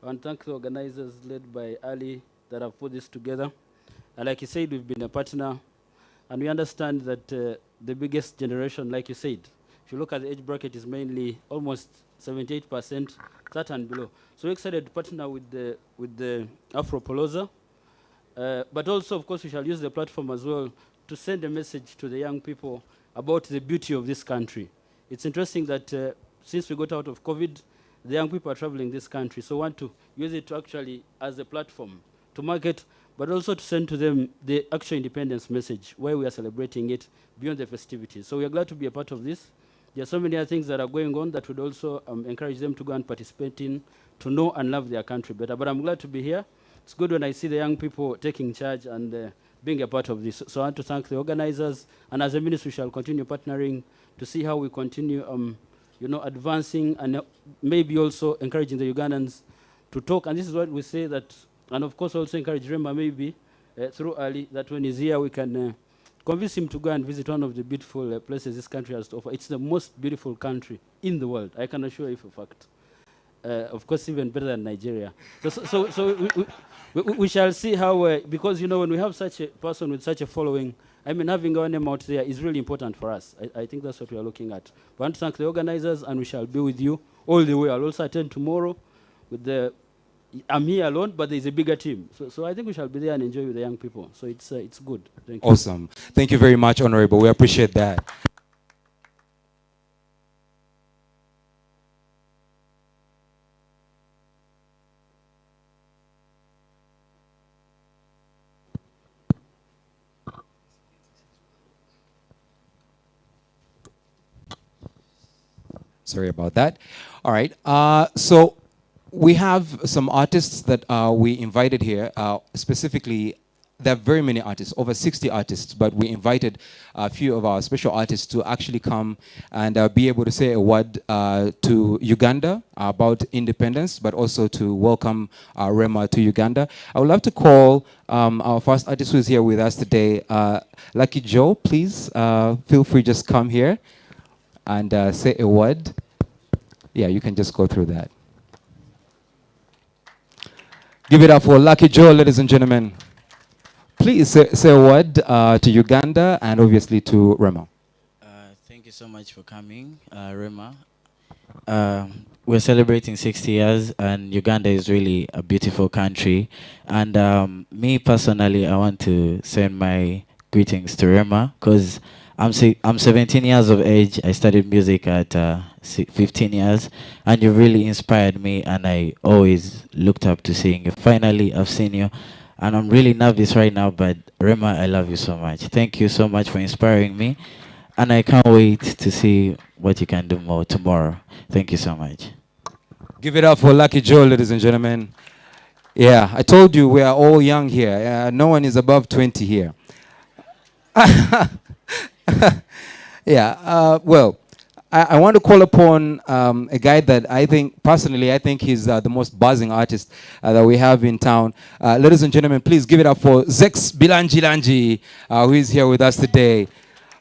I want to thank the organizers led by Ali that have put this together. And like you said, we've been a partner. And we understand that the biggest generation, like you said, if you look at the age bracket, is mainly almost 78%, that and below. So we're excited to partner with the Afropalooza. But also, of course, we shall use the platform as well to send a message to the young people about the beauty of this country. It's interesting that since we got out of COVID, the young people are traveling this country. So we want to use it to actually as a platform to market, but also to send to them the actual independence message, where we are celebrating it beyond the festivities. So we are glad to be a part of this. There are so many other things that are going on that would also encourage them to go and participate in, to know and love their country better. But I'm glad to be here. It's good when I see the young people taking charge and being a part of this. So I want to thank the organizers, and as a ministry, we shall continue partnering to see how we continue advancing and maybe also encouraging the Ugandans to talk. And this is what we say that, and of course also encourage Rema maybe through Ali, that when he's here we can convince him to go and visit one of the beautiful places this country has to offer. It's the most beautiful country in the world, I can assure you for a fact. Of course, even better than Nigeria. So we shall see how, because when we have such a person with such a following, I mean, having our name out there is really important for us. I think that's what we are looking at. We want to thank the organizers, and we shall be with you all the way. I'll also attend tomorrow with I'm here alone, but there's a bigger team. So I think we shall be there and enjoy with the young people. So it's good. Thank you. Awesome. Thank you very much, Honorable. We appreciate that. Sorry about that. All right. So we have some artists that we invited here. Specifically, there are very many artists, over 60 artists, but we invited a few of our special artists to actually come and be able to say a word to Uganda about independence, but also to welcome Rema to Uganda. I would love to call our first artist who is here with us today, Lucky Joe. Please feel free, just come here and say a word. Yeah, you can just go through that. Give it up for Lucky Joe, ladies and gentlemen. Please say a word to Uganda and obviously to Rema. Thank you so much for coming, Rema. We're celebrating 60 years, and Uganda is really a beautiful country. And me personally, I want to send my greetings to Rema, because I'm 17 years of age. I studied music at 15 years, and you really inspired me, and I always looked up to seeing you. Finally, I've seen you, and I'm really nervous right now, but Rema, I love you so much. Thank you so much for inspiring me, and I can't wait to see what you can do more tomorrow. Thank you so much. Give it up for Lucky Joe, ladies and gentlemen. Yeah, I told you we are all young here. No one is above 20 here. Yeah, well, I want to call upon a guy that I think, personally, I think he's the most buzzing artist that we have in town. Ladies and gentlemen, please give it up for Zex Bilanji, who is here with us today.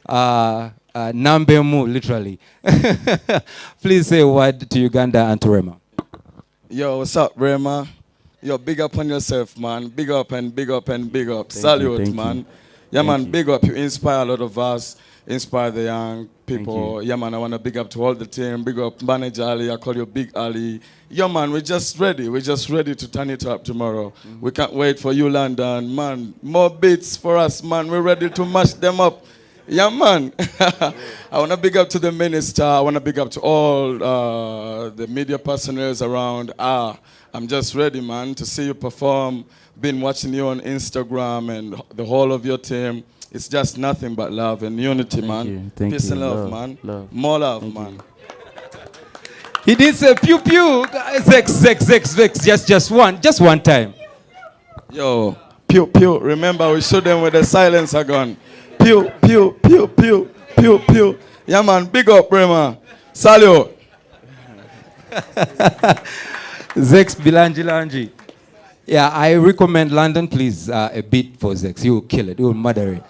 Nambemu, literally. Please say a word to Uganda and to Rema. Yo, what's up, Rema? Yo, big up on yourself, man. Big up and big up and big up. Salute, man. Yeah, man, big up. You inspire a lot of us. Inspire the young people. Yeah, man, I want to big up to all the team. Big up Manager Ali. I call you Big Ali. Yeah, man, we're just ready. We're just ready to turn it up tomorrow. We can't wait for you, London. Man, more beats for us, man. We're ready to mash them up. Yeah, man. I want to big up to the minister. I want to big up to all the media personnel around. I'm just ready, man, to see you perform. Been watching you on Instagram and the whole of your team. It's just nothing but love and unity, man. Peace and love, man. More love, man. He did say pew pew. Zex. Just one time. Yo, pew pew. Remember, we shoot them with a silencer gun. Pew pew pew pew pew pew. Yeah, man. Big up, Rema. Salute. Zex Bilanjilanji. Yeah, I recommend London, please, a beat for Zex. You will kill it. You will murder it.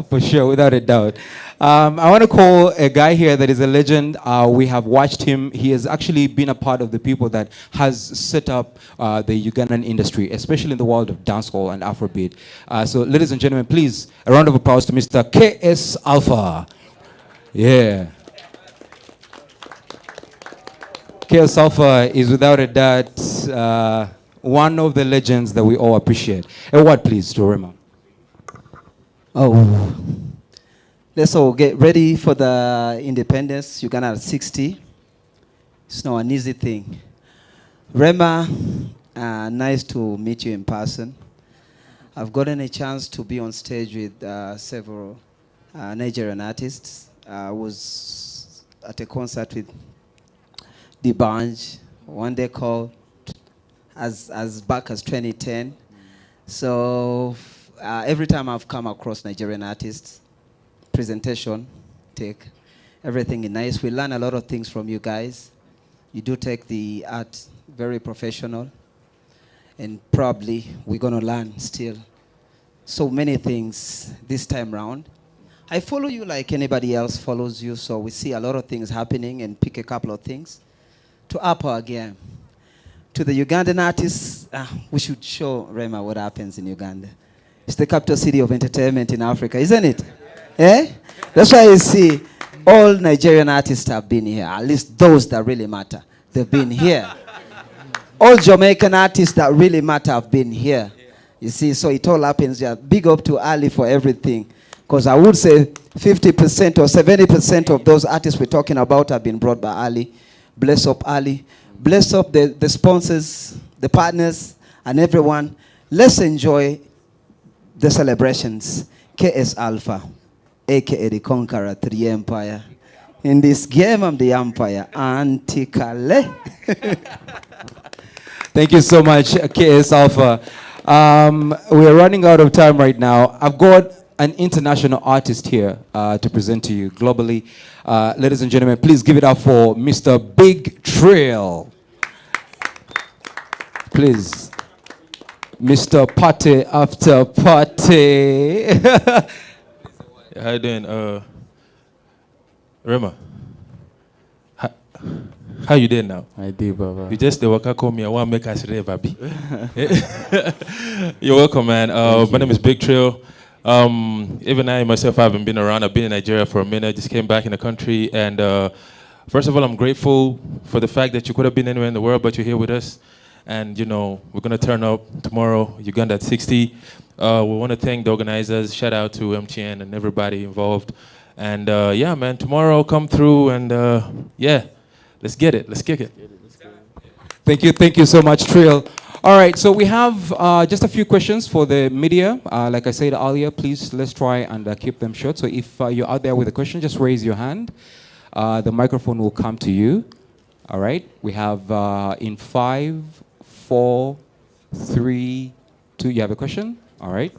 For sure, without a doubt. I want to call a guy here that is a legend. We have watched him. He has actually been a part of the people that has set up the Ugandan industry, especially in the world of dancehall and Afrobeat. So, ladies and gentlemen, please, a round of applause to Mr. KS Alpha. Yeah. KS Alpha is without a doubt one of the legends that we all appreciate. A word, please, to Rema. Oh, let's all get ready for the independence. Uganda at 60. It's not an easy thing. Rema, nice to meet you in person. I've gotten a chance to be on stage with several Nigerian artists. I was at a concert with The Bunch, one day called as back as 2010. So every time I've come across Nigerian artists, presentation, take everything is nice. We learn a lot of things from you guys. You do take the art very professional, and probably we're gonna learn still so many things this time round. I follow you like anybody else follows you, so we see a lot of things happening and pick a couple of things to up our game. To the Ugandan artists, we should show Rema what happens in Uganda. It's the capital city of entertainment in Africa, isn't it? Eh? That's why you see all Nigerian artists have been here, at least those that really matter. They've been here. All Jamaican artists that really matter have been here. You see, so it all happens here. Big up to Ali for everything. Because I would say 50% or 70% of those artists we're talking about have been brought by Ali. Bless up Ali. Bless up the sponsors, the partners, and everyone. Let's enjoy the celebrations. KS Alpha, aka the Conqueror, 3 Empire. In this game, I'm the Empire. Antikale. Thank you so much, KS Alpha. We're running out of time right now. I've got an international artist here to present to you globally. Ladies and gentlemen, please give it up for Mr. Big Trail. Please. Mr. Party after party. How you doing? Rema. How you doing now? I did, Baba. You just the waka call me. I want to make us ready, baby. You're welcome, man. My name is Big Trail. Even I myself haven't been around. I've been in Nigeria for a minute. Just came back in the country, and first of all, I'm grateful for the fact that you could have been anywhere in the world, but you're here with us. And you know, we're gonna turn up tomorrow, Uganda at 60. We want to thank the organizers. Shout out to MTN and everybody involved. And yeah, man, tomorrow come through and yeah, let's get it. Let's kick it. Thank you so much, Trail. All right, so we have just a few questions for the media. Like I said earlier, please let's try and keep them short. So if you're out there with a question, just raise your hand. The microphone will come to you. All right, we have in 5, 4, 3, 2. You have a question? All right.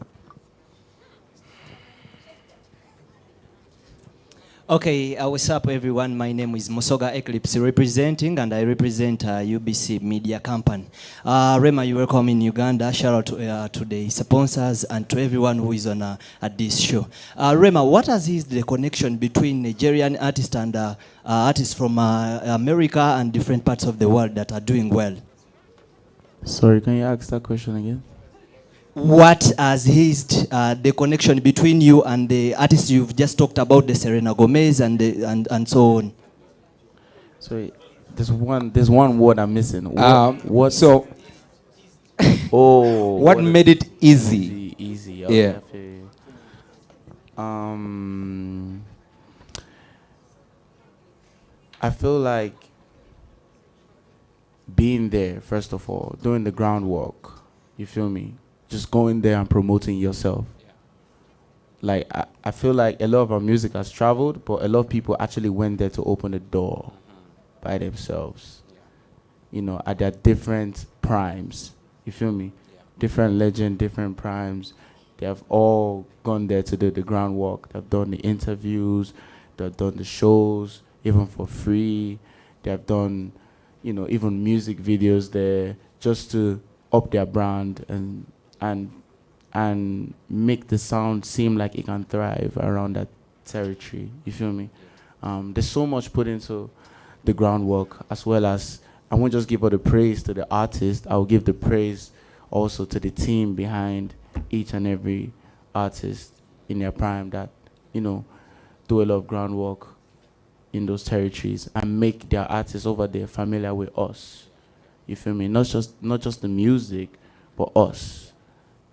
Okay, what's up, everyone? My name is Musoga Eclipse, representing, and I represent UBC Media Company. Rema, you're welcome in Uganda. Shout out to the sponsors and to everyone who is on at this show. Rema, what is the connection between Nigerian artists and artists from America and different parts of the world that are doing well? Sorry, can you ask that question again? What has the connection between you and the artists you've just talked about, the Serena Gomez and so on? Sorry, there's one word I'm missing. What? So, oh, what made it easy? Easy. Okay, Yeah. I feel like being there, first of all, doing the groundwork. You feel me? Just going there and promoting yourself. Like, I feel like a lot of our music has traveled, but a lot of people actually went there to open the door by themselves. You know, at their different primes. You feel me? Different legend, different primes. They have all gone there to do the groundwork. They've done the interviews. They've done the shows. even for free. They have done, even music videos there just to up their brand and make the sound seem like it can thrive around that territory. You feel me? There's so much put into the groundwork, as well as I won't just give all the praise to the artist. I'll give the praise also to the team behind each and every artist in their prime that, do a lot of groundwork in those territories and make their artists over there familiar with us. You feel me? Not just the music, but us.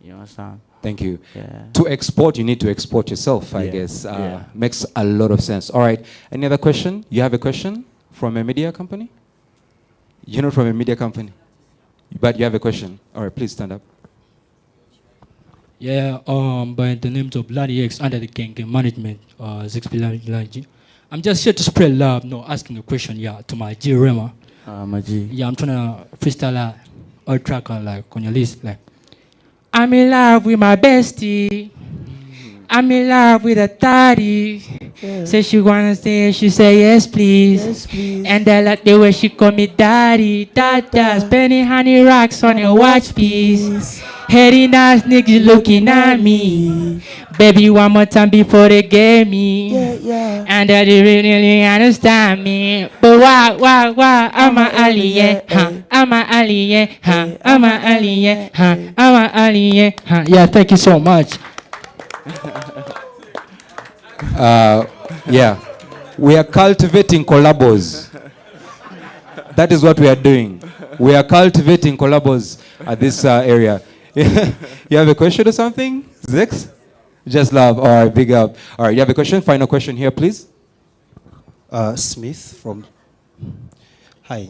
You understand? Thank you. Yeah. To export, you need to export yourself, I guess. Makes a lot of sense. All right. Any other question? You have a question from a media company? You're not from a media company, but you have a question. All right, please stand up. Yeah, by the names of Bloody X under the gang management, Zixpilagi. I'm just here to spread love, no asking a question, to my G Rema. My G. Yeah, I'm trying to freestyle all track on your list, I'm in love with my bestie. I'm in love with a thotty. Say she wanna stay, she say yes please. And I like the way she call me daddy. Dada, spending honey rocks on your watch piece. Heading ass niggas looking at me. Baby, one more time before they get me. And that they really understand me. But why, I'm a alien, I'm a alien, I'm a alien, I'm a alien, Yeah, thank you so much. We are cultivating collabos. That is what we are doing. We are cultivating collabos at this area. You have a question or something? Zix? Just love. All right, big up. All right, you have a question? Final question here, please. Smith from... Hi,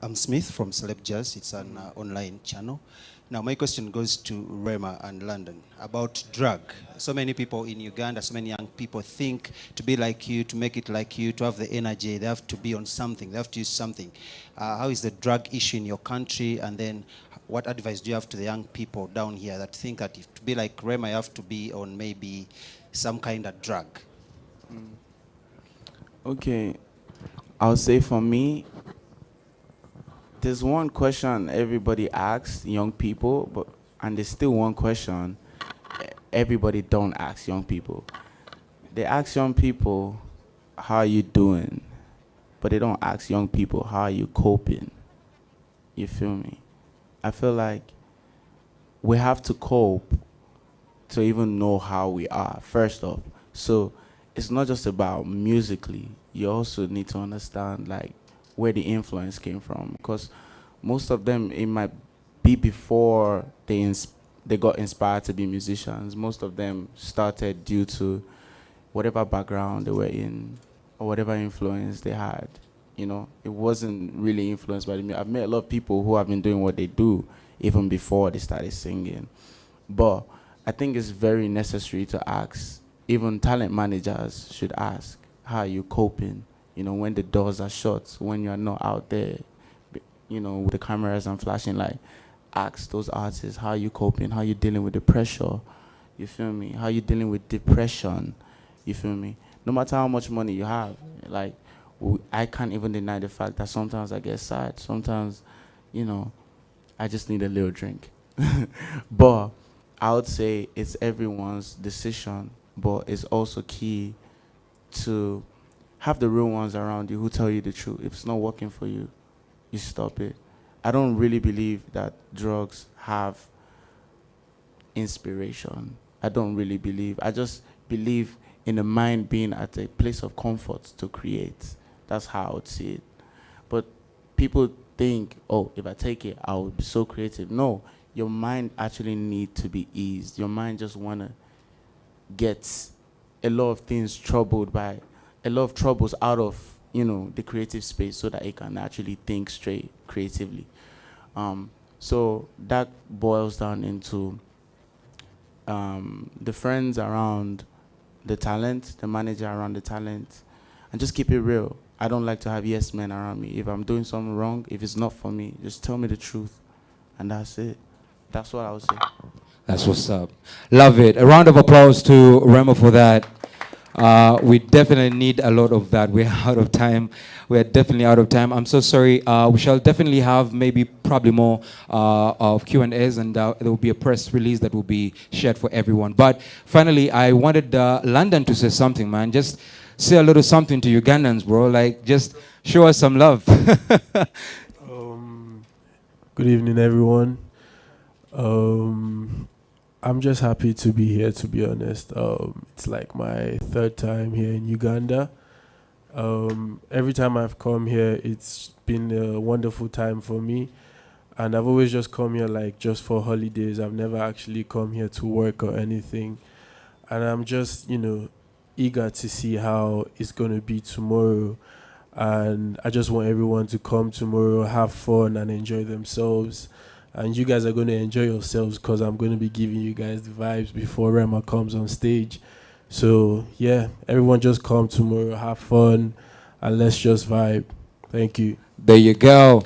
I'm Smith from Celeb Jazz. It's an online channel. Now, my question goes to Rema and London about drug. So many people in Uganda, so many young people think to be like you, to make it like you, to have the energy, they have to be on something, they have to use something. How is the drug issue in your country? And then what advice do you have to the young people down here that think that if to be like Rema, you have to be on maybe some kind of drug? Okay, I'll say for me, there's one question everybody asks young people, and there's still one question everybody don't ask young people. They ask young people, how are you doing? But they don't ask young people, how are you coping? You feel me? I feel like we have to cope to even know how we are, first off. So it's not just about musically. You also need to understand where the influence came from, because most of them, it might be before they got inspired to be musicians. Most of them started due to whatever background they were in or whatever influence they had. It wasn't really influenced by the music. I've met a lot of people who have been doing what they do even before they started singing. But I think it's very necessary to ask, even talent managers should ask, how are you coping? When the doors are shut, when you're not out there, with the cameras and flashing light, ask those artists, how are you coping? How are you dealing with the pressure? You feel me? How are you dealing with depression? You feel me? No matter how much money you have, I can't even deny the fact that sometimes I get sad. Sometimes, I just need a little drink. But I would say it's everyone's decision, but it's also key to have the real ones around you who tell you the truth. If it's not working for you, you stop it. I don't really believe that drugs have inspiration. I don't really believe. I just believe in the mind being at a place of comfort to create. That's how I would see it. But people think, oh, if I take it, I will be so creative. No, your mind actually needs to be eased. Your mind just want to get a lot of things troubled by a lot of troubles out of, the creative space so that it can actually think straight creatively. So that boils down into the friends around the talent, the manager around the talent, and just keep it real. I don't like to have yes men around me. If I'm doing something wrong, if it's not for me, just tell me the truth, and that's it. That's what I would say. That's what's up. Love it. A round of applause to Remo for that. We definitely need a lot of that. We're out of time. We're definitely out of time. I'm so sorry. We shall definitely have probably more of Q&As, and there will be a press release that will be shared for everyone. But finally, I wanted London to say something, man. Just say a little something to Ugandans, bro. Like, just show us some love. Good evening, everyone. I'm just happy to be here, to be honest. It's like my third time here in Uganda. Every time I've come here, it's been a wonderful time for me. And I've always just come here like just for holidays. I've never actually come here to work or anything. And I'm just, eager to see how it's going to be tomorrow. And I just want everyone to come tomorrow, have fun and enjoy themselves. And you guys are going to enjoy yourselves because I'm going to be giving you guys the vibes before Rema comes on stage. So, yeah, everyone just come tomorrow, have fun, and let's just vibe. Thank you. There you go.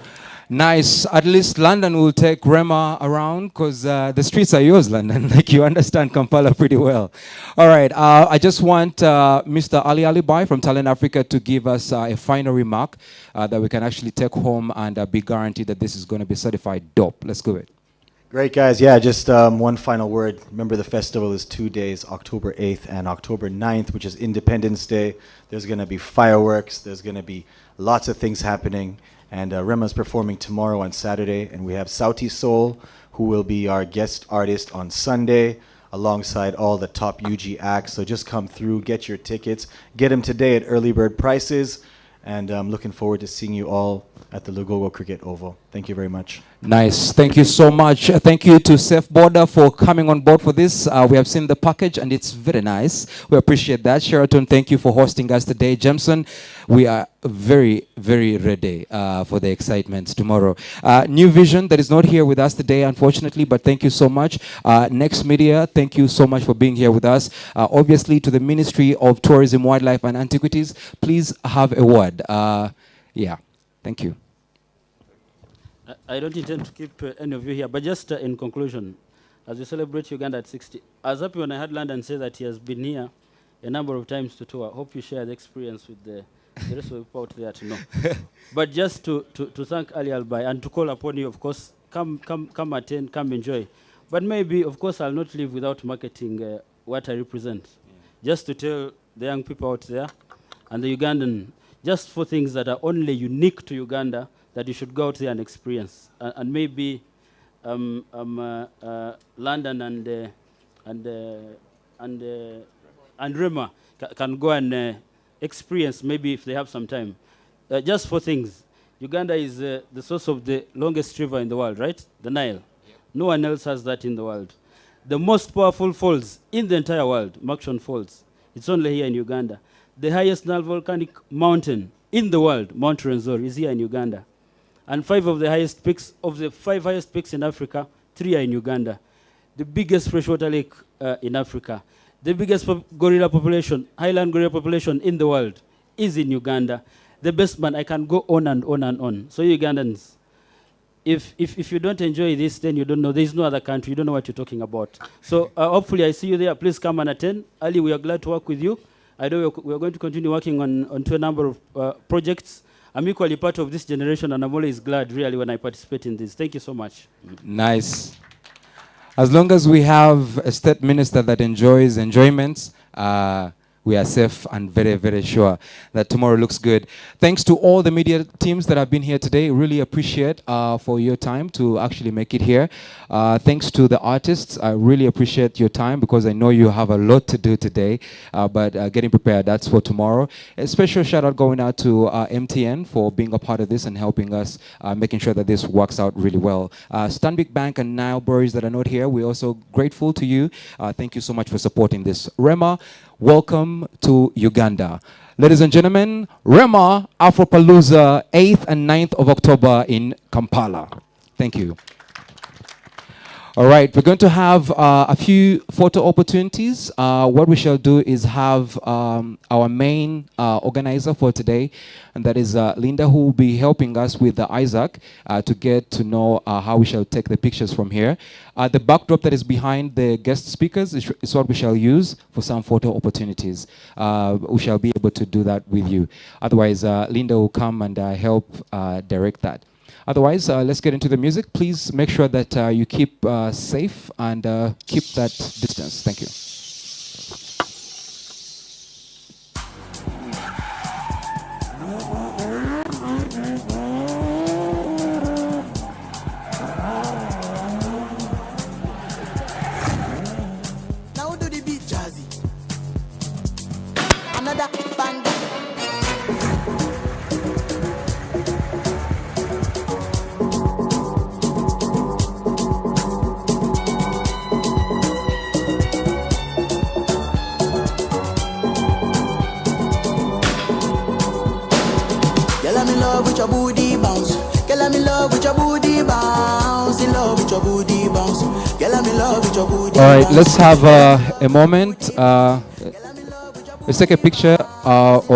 Nice. At least London will take Rema around because the streets are yours, London. Like, you understand Kampala pretty well. All right. I just want Mr. Ali Alibai from Talent Africa to give us a final remark that we can actually take home and be guaranteed that this is going to be certified dope. Let's go ahead. Great, guys. Yeah, just one final word. Remember, the festival is 2 days, October 8th and October 9th, which is Independence Day. There's going to be fireworks. There's going to be lots of things happening. And Rema's performing tomorrow on Saturday. And we have Sauti Soul, who will be our guest artist on Sunday, alongside all the top UG acts. So just come through, get your tickets. Get them today at early bird prices. And I'm looking forward to seeing you all at the Lugogo Cricket Oval. Thank you very much. Nice. Thank you so much. Thank you to Safe Border for coming on board for this. We have seen the package and it's very nice. We appreciate that. Sheraton, thank you for hosting us today. Jameson, we are very, very ready for the excitement tomorrow. New Vision, that is not here with us today, unfortunately, but thank you so much. Next Media, thank you so much for being here with us. Obviously, to the Ministry of Tourism, Wildlife and Antiquities, please have a word. Yeah, thank you. I don't intend to keep any of you here, but just in conclusion, as we celebrate Uganda at 60, I was happy when I heard London say that he has been here a number of times to tour. I hope you share the experience with the rest of the people out there to know. But just to thank Ali Albai and to call upon you, of course, come attend, come enjoy. But maybe, of course, I'll not leave without marketing what I represent. Just to tell the young people out there and the Ugandan, just for things that are only unique to Uganda, that you should go out there and experience. And maybe London and Rema can go and experience, maybe if they have some time. Just for things. Uganda is the source of the longest river in the world, right? The Nile. Yep. No one else has that in the world. The most powerful falls in the entire world, Makshon Falls, it's only here in Uganda. The highest Nile volcanic mountain in the world, Mount Rwenzori, is here in Uganda. And 5 of the highest peaks, of the 5 highest peaks in Africa, 3 are in Uganda. The biggest freshwater lake in Africa. The biggest gorilla population, highland gorilla population in the world is in Uganda. The best man, I can go on and on and on. So Ugandans, if you don't enjoy this, then you don't know. There is no other country. You don't know what you're talking about. So hopefully I see you there. Please come and attend. Ali, we are glad to work with you. I know we are going to continue working on to a number of projects. I'm equally part of this generation, and I'm always glad, really, when I participate in this. Thank you so much. Nice. As long as we have a state minister that enjoys enjoyments, we are safe and very, very sure that tomorrow looks good. Thanks to all the media teams that have been here today. Really appreciate for your time to actually make it here. Thanks to the artists. I really appreciate your time because I know you have a lot to do today. But getting prepared, that's for tomorrow. A special shout out going out to MTN for being a part of this and helping us making sure that this works out really well. Stanbic Bank and Nile Boys that are not here, we're also grateful to you. Thank you so much for supporting this. Rema, welcome to Uganda. Ladies and gentlemen, Rema Afropalooza 8th and 9th of October in Kampala. Thank you. All right, we're going to have a few photo opportunities. What we shall do is have our main organizer for today, and that is Linda, who will be helping us with Isaac to get to know how we shall take the pictures from here. The backdrop that is behind the guest speakers is what we shall use for some photo opportunities. We shall be able to do that with you. Otherwise, Linda will come and help direct that. Otherwise, let's get into the music. Please make sure that you keep safe and keep that distance. Thank you. Now do the beat jazzy. Another bang. Girl, I'm in love with your booty bounce. Girl, I'm in love with your booty bounce. In love with your booty bounce. Girl, I'm in love with your booty. All right, let's have a moment. Let's take a picture